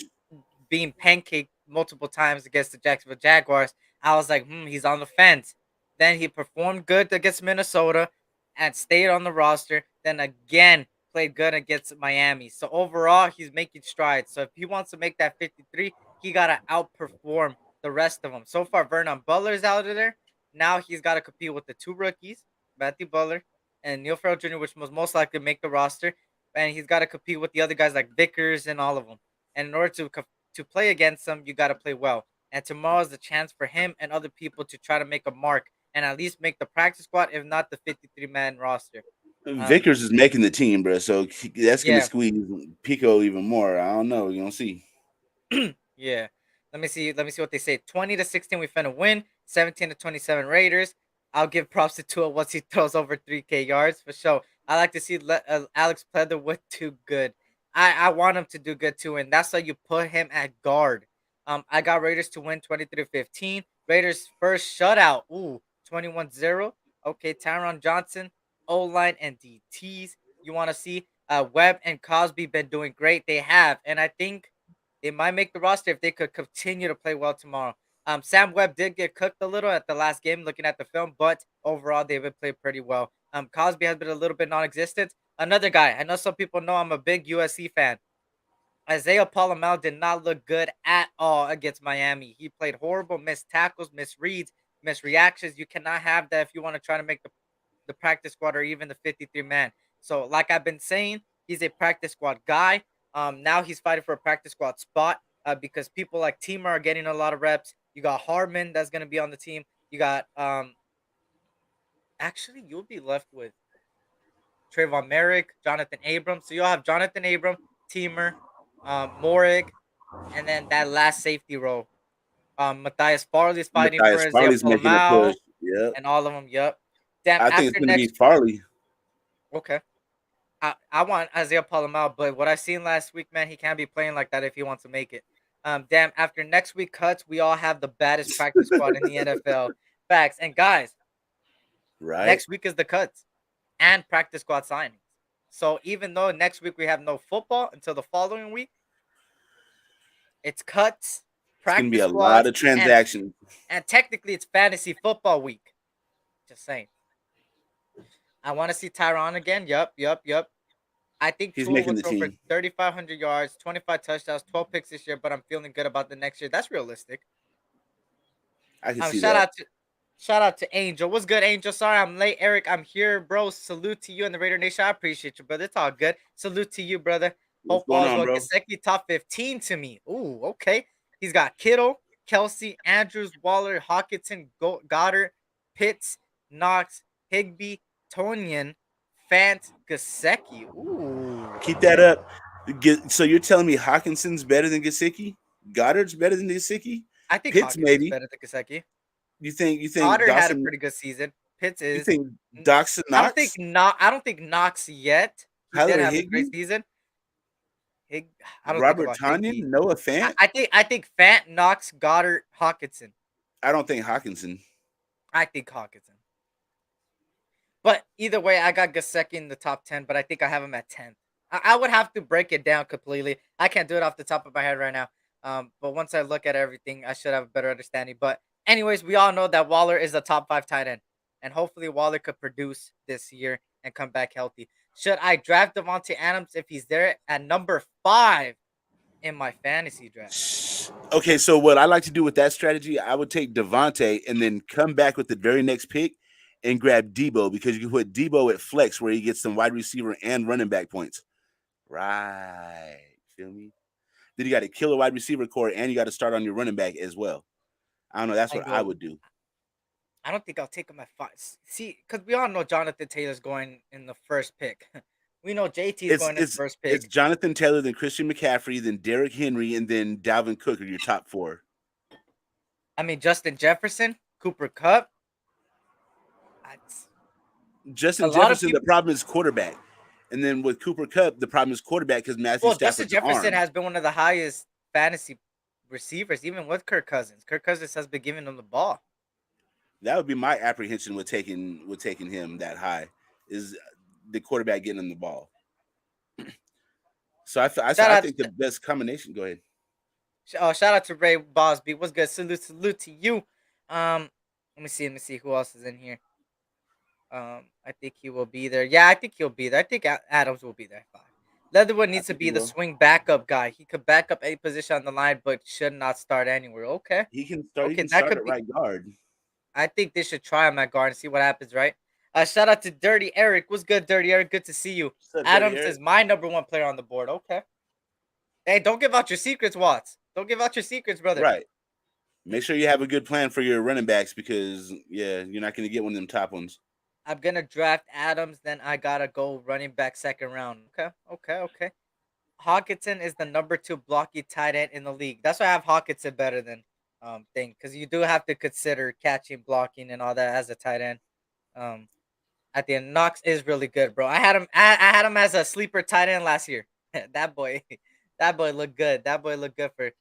being pancaked multiple times against the Jacksonville Jaguars, I was like, he's on the fence. Then he performed good against Minnesota and stayed on the roster. Then again, played good against Miami. So overall, he's making strides. So if he wants to make that 53, he got to outperform the rest of them. So far, Vernon Butler's out of there. Now he's got to compete with the two rookies, Matthew Butler and Neil Farrell Jr., which was most likely make the roster. And he's got to compete with the other guys like Vickers and all of them. And in order to play against them, you got to play well. And tomorrow is the chance for him and other people to try to make a mark and at least make the practice squad, if not the 53-man roster. Vickers is making the team, bro. So that's going to Yeah. squeeze Pico even more. I don't know. You're going to see. Yeah. Let me see what they say. 20-16, we finna win. 17-27 Raiders. I'll give props to Tua once he throws over 3K yards for sure. I like to see Alex Pleatherwood do good. I want him to do good too, and that's why you put him at guard. I got Raiders to win 23-15. Raiders first shutout. Ooh, 21-0. Okay, Tyron Johnson, O-line and DTs. You want to see Webb and Cosby been doing great. They have, and I think they might make the roster if they could continue to play well tomorrow. Sam Webb did get cooked a little at the last game looking at the film, but overall they've been played pretty well. Cosby has been a little bit non-existent. Another guy, I know some people know I'm a big USC fan. Isaiah Palomal did not look good at all against Miami. He played horrible, missed tackles, missed reads, missed reactions. You cannot have that if you want to try to make the practice squad or even the 53-man. So like I've been saying, he's a practice squad guy. Now he's fighting for a practice squad spot because people like Teamer are getting a lot of reps. You got Hardman that's going to be on the team. You got actually you'll be left with Trayvon Merrick, Jonathan Abram. So you'll have Jonathan Abram, Teamer, Morig, and then that last safety role. Matthias Farley's fighting for Isaiah Farley's making a Palomal push. Yep. and all of them. Yep. Damn, I think it's going to be Farley. Okay. I want Isaiah Palomal, but what I seen last week, man, he can't be playing like that if he wants to make it. Damn, after next week cuts, we all have the baddest practice squad in the NFL. Facts. And guys, Right. next week is the cuts and practice squad signings. So even though next week we have no football until the following week, it's cuts, It's going to be a squads, lot of transactions. and technically it's fantasy football week. Just saying. I want to see Tyron again. Yup. I think He's Tua making will the throw for team. 3,500 yards, 25 touchdowns, 12 picks this year, but I'm feeling good about the next year. That's realistic. I can see Shout that. out to Angel. What's good, Angel? Sorry I'm late, Eric. I'm here, bro. Salute to you and the Raider Nation. I appreciate you, brother. It's all good. Salute to you, brother. What's Hope all going is on, well. bro? Gesicki top 15 to me. Ooh, okay. He's got Kittle, Kelsey, Andrews, Waller, Hawkinson, Goddard, Pitts, Knox, Higby, Tonian, Fant, Gesicki. Ooh. Keep that up. So you're telling me Hawkinson's better than Gesicki? Goddard's better than Gesicki? I think Pitts Hawkinson's maybe. better than Gesicki. You think Goddard had a Dawson? pretty good season. Pitts You is. think Dawson Knox? I don't think Knox yet. He did Tyler have a great Higbee? season. I don't think Robert about Higby. Tonyan? Noah Fant? I think Fant, Knox, Goddard, Hawkinson. I don't think Hawkinson. I think Hawkinson. But either way, I got Gesicki in the top 10, but I think I have him at 10th. I would have to break it down completely. I can't do it off the top of my head right now. But once I look at everything, I should have a better understanding. But anyways, we all know that Waller is a top 5 tight end. And hopefully Waller could produce this year and come back healthy. Should I draft Devontae Adams if he's there at number 5 in my fantasy draft? Okay, so what I like to do with that strategy, I would take Devontae and then come back with the very next pick and grab Debo, because you can put Debo at flex where he gets some wide receiver and running back points. Right. Feel me? Then you got to kill a wide receiver core and you got to start on your running back as well. I don't know. That's what I would do. I don't think I'll take him at 5. See, because we all know Jonathan Taylor's going in the first pick. We know JT's going in the first pick. It's Jonathan Taylor, then Christian McCaffrey, then Derrick Henry, and then Dalvin Cook are your top 4. I mean, Justin Jefferson, Cooper Kupp. Justin Jefferson, the problem is quarterback. And then with Cooper Kupp, the problem is quarterback because Matthew Stafford's Justin Jefferson arm. has been one of the highest fantasy receivers, even with Kirk Cousins. Kirk Cousins has been giving him the ball. That would be my apprehension with taking him that high, is the quarterback getting him the ball. So I think the best combination. Go ahead. Shout out to Ray Bosby. What's good? Salute to you. Let me see who else is in here. I think he will be there. Yeah, I think he'll be there. I think Adams will be there at 5. Leatherwood needs to be the swing backup guy. He could back up a position on the line, but should not start anywhere. Okay. He can start. Okay, he can start at right guard. I think they should try him at guard and see what happens, right? Shout out to Dirty Eric. What's good, Dirty Eric? Good to see you. Adams is my number 1 player on the board. Okay. Hey, don't give out your secrets, Watts. Don't give out your secrets, brother. Right. Make sure you have a good plan for your running backs because, yeah, you're not going to get one of them top ones. I'm going to draft Adams, then I got to go running back 2nd round. Okay. Hawkinson is the number 2 blocky tight end in the league. That's why I have Hawkinson better than thing, because you do have to consider catching, blocking, and all that as a tight end. At the end, Knox is really good, bro. I had him as a sleeper tight end last year. that boy looked good. That boy looked good for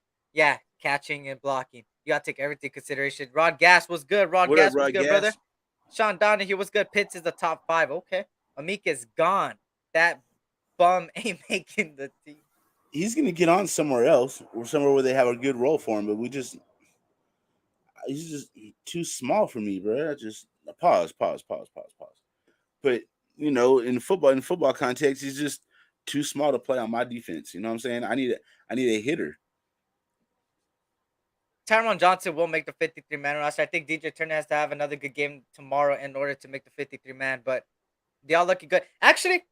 catching and blocking. You gotta take everything into consideration. Rod Gas was good. Rod Gas was good, brother. Sean Donahue was good. Pitts is the top 5. Okay. Amik is gone. That bum ain't making the team. He's gonna get on somewhere else or somewhere where they have a good role for him, but he's just too small for me, bro. Just pause. But in football context, he's just too small to play on my defense. You know what I'm saying? I need a hitter. Tyron Johnson will make the 53-man roster. I think DJ Turner has to have another good game tomorrow in order to make the 53-man, but they all looking good. Actually,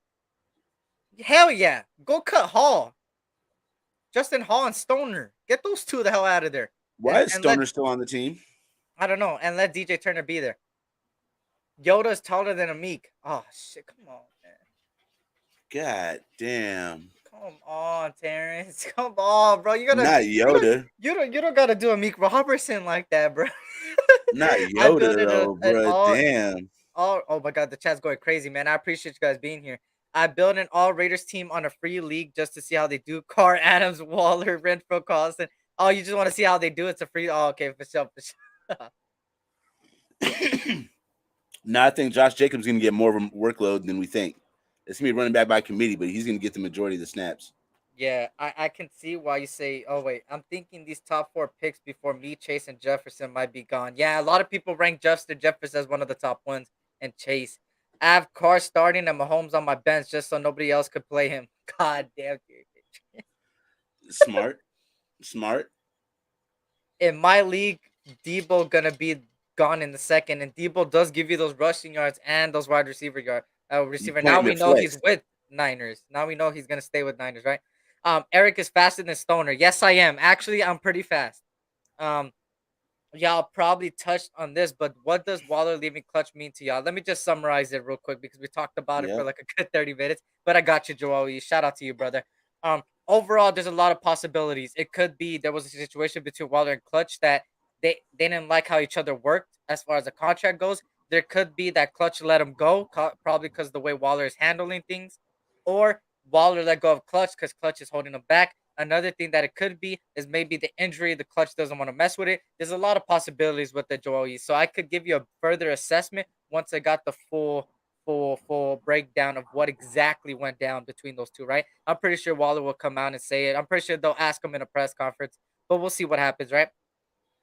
hell yeah. Go cut Hall. Justin Hall and Stoner. Get those 2 the hell out of there. Why is Stoner still on the team? I don't know. And let DJ Turner be there. Yoda's taller than Amik. Oh, shit. Come on, man. God damn. Come on, Terrence. Come on, bro. You gotta not Yoda. You don't gotta do Amik Robertson like that, bro. Not Yoda though, bro. Damn. Oh my god, the chat's going crazy, man. I appreciate you guys being here. I built an all Raiders team on a free league just to see how they do. Carr, Adams, Waller, Renfro, Carlson. Oh, you just want to see how they do? It's a free. Oh, okay, for sure. No, I think Josh Jacobs going to get more of a workload than we think. It's going to be running back by committee, but he's going to get the majority of the snaps. Yeah, I can see why you say, oh, wait, I'm thinking these top 4 picks before me, Chase, and Jefferson might be gone. Yeah, a lot of people rank Justin Jefferson as one of the top ones and Chase. I have Carr starting and Mahomes on my bench just so nobody else could play him. God damn, dude. Smart. In my league, Debo going to be gone in the 2nd, and Debo does give you those rushing yards and those wide receiver yards. Now we know he's with Niners. Now we know he's going to stay with Niners, right? Eric is faster than Stoner. Yes, I am. Actually, I'm pretty fast. Um, y'all probably touched on this, but what does Waller leaving clutch mean to y'all? Let me just summarize it real quick because we talked about it for Yep. like a good 30 minutes. But I got you, Joel. Shout out to you, brother. Overall, there's a lot of possibilities. It could be there was a situation between Waller and Clutch that they didn't like how each other worked as far as the contract goes. There could be that Clutch let him go, probably because the way Waller is handling things, or Waller let go of Clutch because Clutch is holding him back. Another thing that it could be is maybe the injury. The Clutch doesn't want to mess with it. There's a lot of possibilities with the Joel E. So I could give you a further assessment once I got the full breakdown of what exactly went down between those two. Right? I'm pretty sure Waller will come out and say it. I'm pretty sure they'll ask him in a press conference, but we'll see what happens. Right?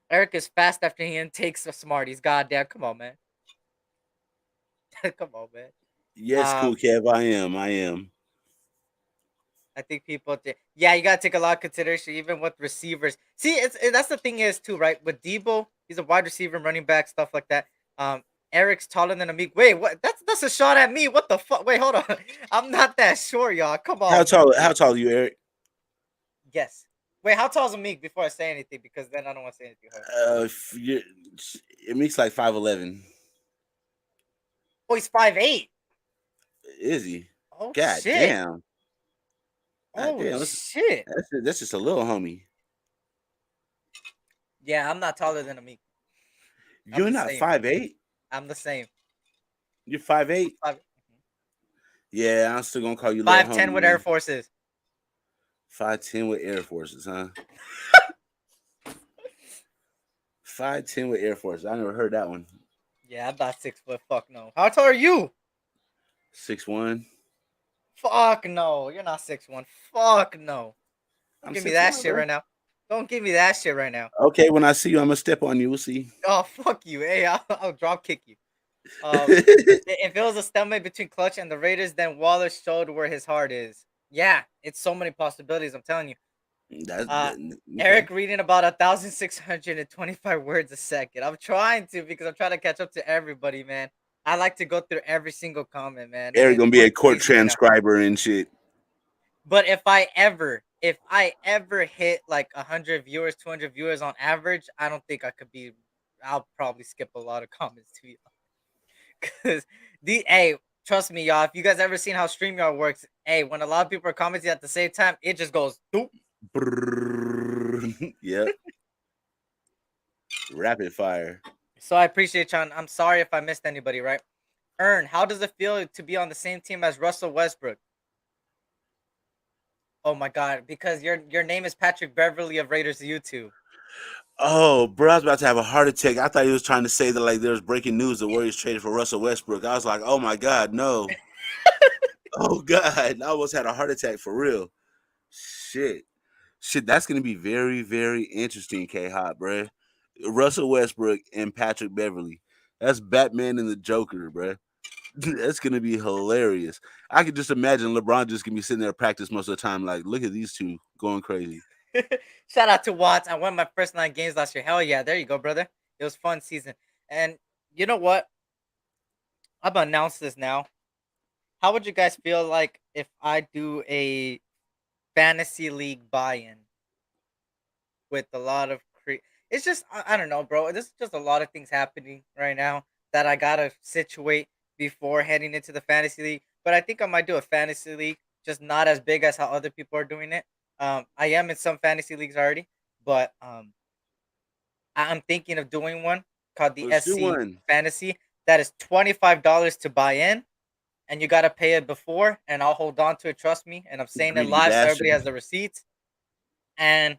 Eric is fast after he intakes the Smarties. Goddamn, come on, man. Come on, man. Yes, cool, Um, Kev. I am. I am. I think people, yeah, you gotta take a lot of consideration, even with receivers. See, that's the thing is too, right? With Debo, he's a wide receiver, running back, stuff like that. Um, Eric's taller than Amik. Wait, what? That's a shot at me. What the fuck? Wait, hold on. I'm not that short, y'all. Come How on, man. tall? How tall are you, Eric? Yes. Wait, how tall is Amik before I say anything? Because then I don't want to say anything. It makes like 5'11". Oh, he's 5'8". Is he? Oh God shit. damn. God Oh damn. shit. That's just a little homie. Yeah, I'm not taller than Amik. I'm You're the not same. 5'8". I'm the same. You're 5'8". Five, Yeah, I'm still gonna call you little 5'10" homie, with Air man. Forces. 5'10" with Air Forces, huh? 5'10" with Air Forces. I never heard that one. Yeah, I'm not 6 foot. Fuck no. How tall are you? 6'1". Fuck no. You're not 6'1". Fuck no. Don't I'm give me that 6'1", shit bro. right now. Don't give me that shit right now. Okay, when I see you, I'm gonna step on you. We'll see. Oh, fuck you. Hey, I'll drop kick you. If it was a stalemate between Clutch and the Raiders, then Waller showed where his heart is. Yeah, it's so many possibilities. I'm telling you. Uh, Okay. Eric reading about 1,625 words a second. I'm trying to because I'm trying to catch up to everybody, man. I like to go through every single comment, man, Eric and gonna be we're a court crazy right now. transcriber and shit. But if I ever hit like 100 viewers, 200 viewers on average, I don't think I could be. I'll probably skip a lot of comments to be honest. Because hey, trust me, y'all. If you guys ever seen how StreamYard works, hey, when a lot of people are commenting at the same time, it just goes doop. Yep. Rapid fire. So I appreciate y'all. I'm sorry if I missed anybody. Right? Earn. How does it feel to be on the same team as Russell Westbrook? Oh my God! Because your name is Patrick Beverly of Raiders YouTube. Oh, bro, I was about to have a heart attack. I thought he was trying to say that like there was breaking news. The Warriors traded for Russell Westbrook. I was like, oh my God, no. Oh God, I almost had a heart attack for real. Shit. That's gonna be very, very interesting, K Hop, bro. Russell Westbrook and Patrick Beverly. That's Batman and the Joker, bro. That's gonna be hilarious. I could just imagine LeBron just gonna be sitting there practice most of the time, like, look at these two going crazy. Shout out to Watts. I won my first 9 games last year. Hell yeah. There you go, brother. It was fun season. And you know what? I'm gonna announce this now. How would you guys feel like if I do a fantasy league buy-in with a lot of it's just I don't know, bro. There's just a lot of things happening right now that I gotta situate before heading into the fantasy league. But I think I might do a fantasy league, just not as big as how other people are doing it. I am in some fantasy leagues already, but I'm thinking of doing one called the Let's do SC one. Fantasy. That is $25 to buy in, and you gotta pay it before, and I'll hold on to it. Trust me, and I'm saying it Greedy live so bastard. everybody has the receipts. And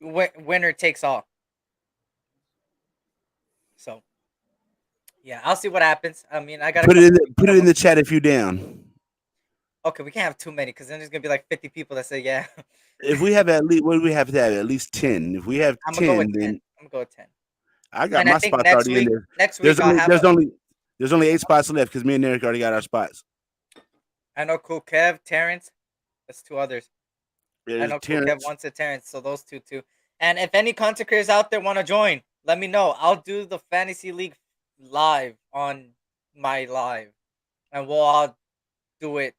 winner takes all. So yeah, I'll see what happens. I mean, I got a Put it couple in people that the want. chat if you down. Okay, we can't have too many because then there's gonna be like 50 people that say yeah. If we have at least, what do we have to have? At least 10. If we have I'm gonna go 10, with 10. then I'm gonna go with 10. I got And I my think spots already in there. next There's week I'll only have there's only 8 spots left because me and Eric already got our spots. I know Cool Kev, Terrence. That's 2 others. I There's know Cool Kev Terrence. wants a Terrence, so those two too. And if any content creators out there want to join, let me know. I'll do the fantasy league live on my live, and we'll all do it.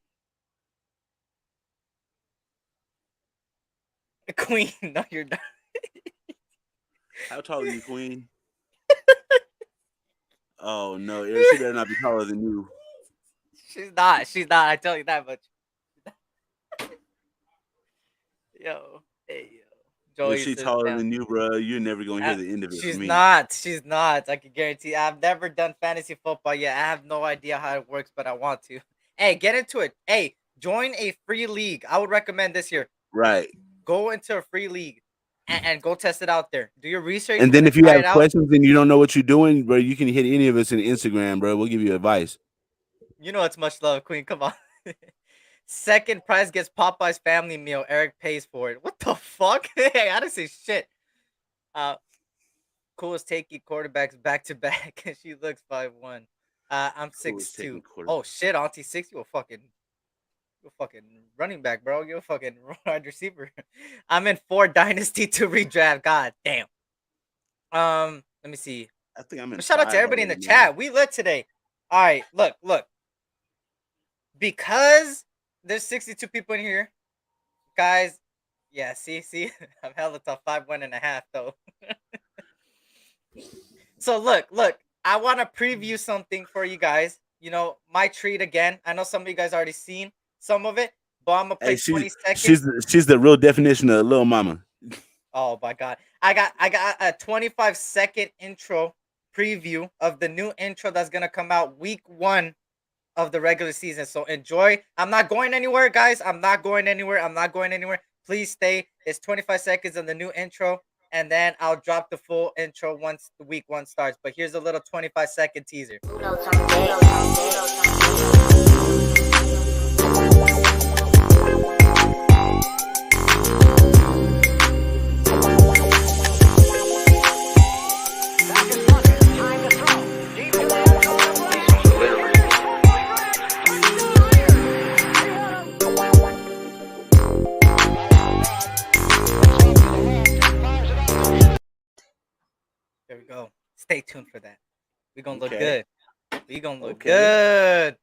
Queen. No, you're not. How tall are you, Queen? Oh no, Eric, she better not be taller than you. She's not. She's not. I tell you that much. Yo, hey, yo. If Joey she says taller down. than you, bro, you're never gonna hear the end of it She's from me. not. She's not. I can guarantee. I've never done fantasy football yet. I have no idea how it works, but I want to. Hey, get into it. Hey, join a free league. I would recommend this here. Right. Go into a free league and go test it out there. Do your research. And then if you try have it out. questions and you don't know what you're doing, bro, you can hit any of us in Instagram, bro. We'll give you advice. You know it's much love, Queen. Come on. Second prize gets Popeye's family meal. Eric pays for it. What the fuck? Hey, I didn't say shit. Coolest taking quarterbacks back to back. She looks 5'1". I'm 6'2". Oh shit, Auntie 6. You a fucking running back, bro. You a fucking wide receiver. I'm in 4 dynasty to redraft. God damn. Let me see. I think I'm in. Shout out to everybody in the chat. We lit today. All right, look. Because there's 62 people in here, guys. Yeah, see, I'm hella tough. 5'1.5" though. So look. I want to preview something for you guys. You know, my treat again. I know some of you guys already seen some of it, but I'm gonna play 20 seconds. She's the real definition of little mama. Oh my god. I got a 25-second intro preview of the new intro that's gonna come out week 1 of the regular season. So enjoy. I'm not going anywhere, guys. I'm not going anywhere. Please stay. It's 25 seconds of the new intro, and then I'll drop the full intro once the week 1 starts. But here's a little 25-second teaser. There we go. Stay tuned for that. We're going to look good. We're going to look good.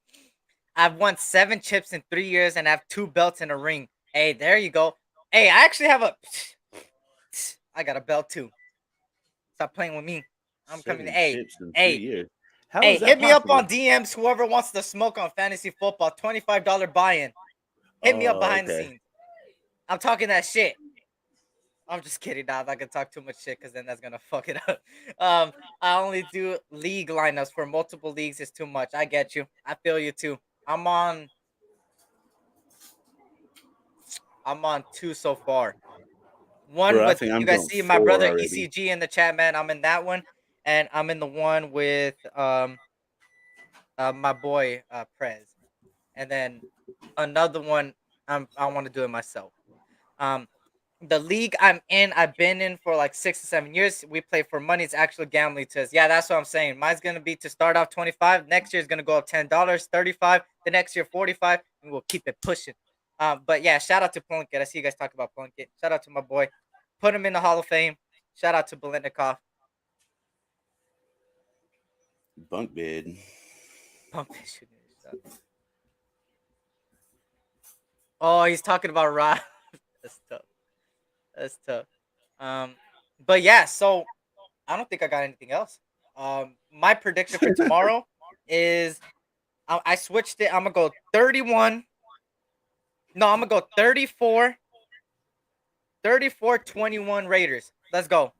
I've won 7 chips in 3 years and I have 2 belts in a ring. Hey, there you go. Hey, I actually have I got a belt too. Stop playing with me. I'm coming. Hey, hit me up on DMs. Whoever wants to smoke on fantasy football, $25 buy-in. Hit me up behind the scenes. I'm talking that shit. I'm just kidding. Nah, I'm not gonna talk too much shit because then that's gonna fuck it up. I only do league lineups for multiple leagues. It's too much. I get you. I feel you too. I'm on 2 so far. One with you guys see my brother already. ECG in the chat, man. I'm in that one, and I'm in the one with my boy Prez, and then another one I want to do it myself. The league I'm in, I've been in for like 6 to 7 years. We play for money. It's actually gambling to us. Yeah, that's what I'm saying. Mine's gonna be to start off 25. Next year is gonna go up $10, 35. The next year 45, and we'll keep it pushing. But yeah, shout out to Plunkett. I see you guys talk about Plunkett. Shout out to my boy. Put him in the Hall of Fame. Shout out to Belitnikov. Bunk bed. Oh, he's talking about Rob. That's tough. But yeah, so I don't think I got anything else. My prediction for tomorrow is I switched it. I'm gonna go 31. No, I'm gonna go 34. 34-21 Raiders. Let's go.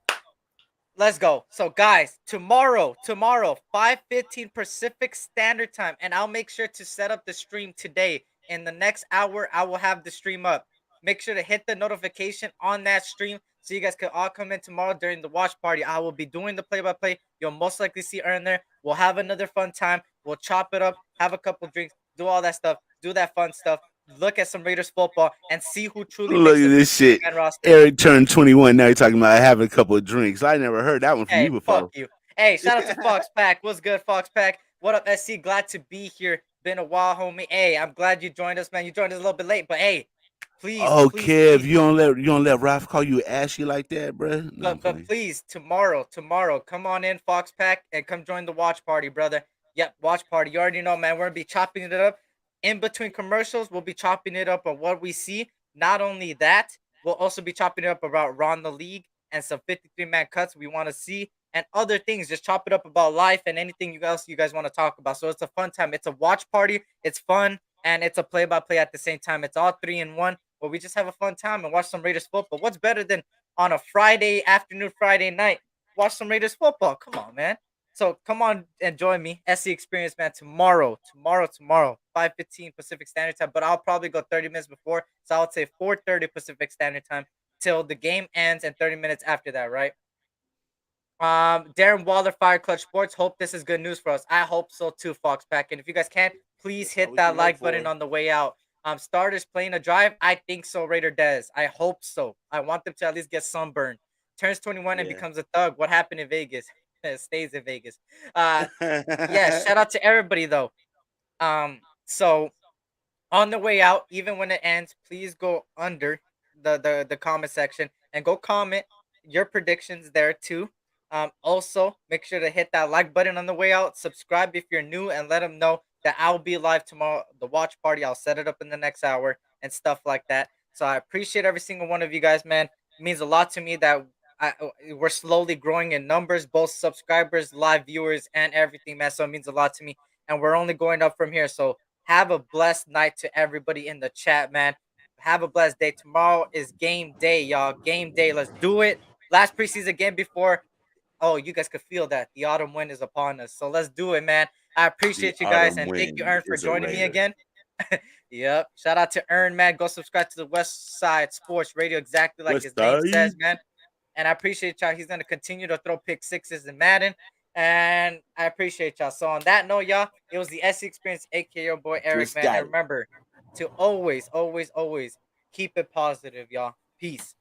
So guys, tomorrow, 5:15 Pacific Standard Time, and I'll make sure to set up the stream today. In the next hour, I will have the stream up. Make sure to hit the notification on that stream so you guys can all come in tomorrow during the watch party. I will be doing the play-by-play. You'll most likely see Ern there. We'll have another fun time. We'll chop it up, have a couple drinks, do all that stuff, do that fun stuff. Look at some Raiders football and see who truly look at this shit. Eric turned 21. Now you're talking about having a couple of drinks. I never heard that one from you before. Fuck you. Hey, shout out to Fox Pack. What's good, Fox Pack? What up, SC? Glad to be here. Been a while, homie. Hey, I'm glad you joined us, man. You joined us a little bit late, but hey, please. Oh, Kev, you don't let Ralph call you ashy like that, bro. No, but please, tomorrow, come on in, Fox Pack, and come join the watch party, brother. Yep, watch party. You already know, man. We're gonna be chopping it up. In between commercials, we'll be chopping it up on what we see. Not only that, We'll also be chopping it up about around the league and some 53-man cuts we want to see and other things. Just chop it up about life and anything you guys want to talk about. So it's a fun time. It's a watch party. It's fun and it's a play-by-play at the same time. It's all 3 in 1. But we just have a fun time and watch some Raiders football. What's better than on a Friday afternoon, Friday night, watch some Raiders football? Come on, man. So come on and join me, SC Experience, man. Tomorrow, 5:15 Pacific Standard Time. But I'll probably go 30 minutes before, so I would say 4:30 Pacific Standard Time till the game ends, and 30 minutes after that, right? Darren Waller, Fire Clutch Sports. Hope this is good news for us. I hope so too, Fox Pack. And if you guys can, please hit we that can like hope for button it. on the way out. Starters playing a drive. I think so, Raider Dez. I hope so. I want them to at least get sunburned. Turns 21 and Yeah. becomes a thug. What happened in Vegas? Stays in Vegas. Yeah, shout out to everybody though. So on the way out, even when it ends, please go under the comment section and go comment your predictions there too. Also make sure to hit that like button on the way out. Subscribe if you're new, and let them know that I'll be live tomorrow. The watch party, I'll set it up in the next hour and stuff like that. So I appreciate every single one of you guys, man. It means a lot to me that we're slowly growing in numbers, both subscribers, live viewers, and everything, man. So it means a lot to me, and we're only going up from here. So have a blessed night to everybody in the chat, man. Have a blessed day. Tomorrow is game day, y'all. Game day. Let's do it. Last preseason game before. Oh, you guys could feel that the autumn wind is upon us. So let's do it, man. I appreciate you guys, and thank you, Ern, for joining me again. Yep. Shout out to Ern, man. Go subscribe to the West Side Sports Radio, exactly like his name says, man. And I appreciate y'all. He's gonna continue to throw pick sixes in Madden. And I appreciate y'all. So on that note, y'all, it was the SC Experience, aka your boy Eric, man. And remember to always, always, always keep it positive, y'all. Peace.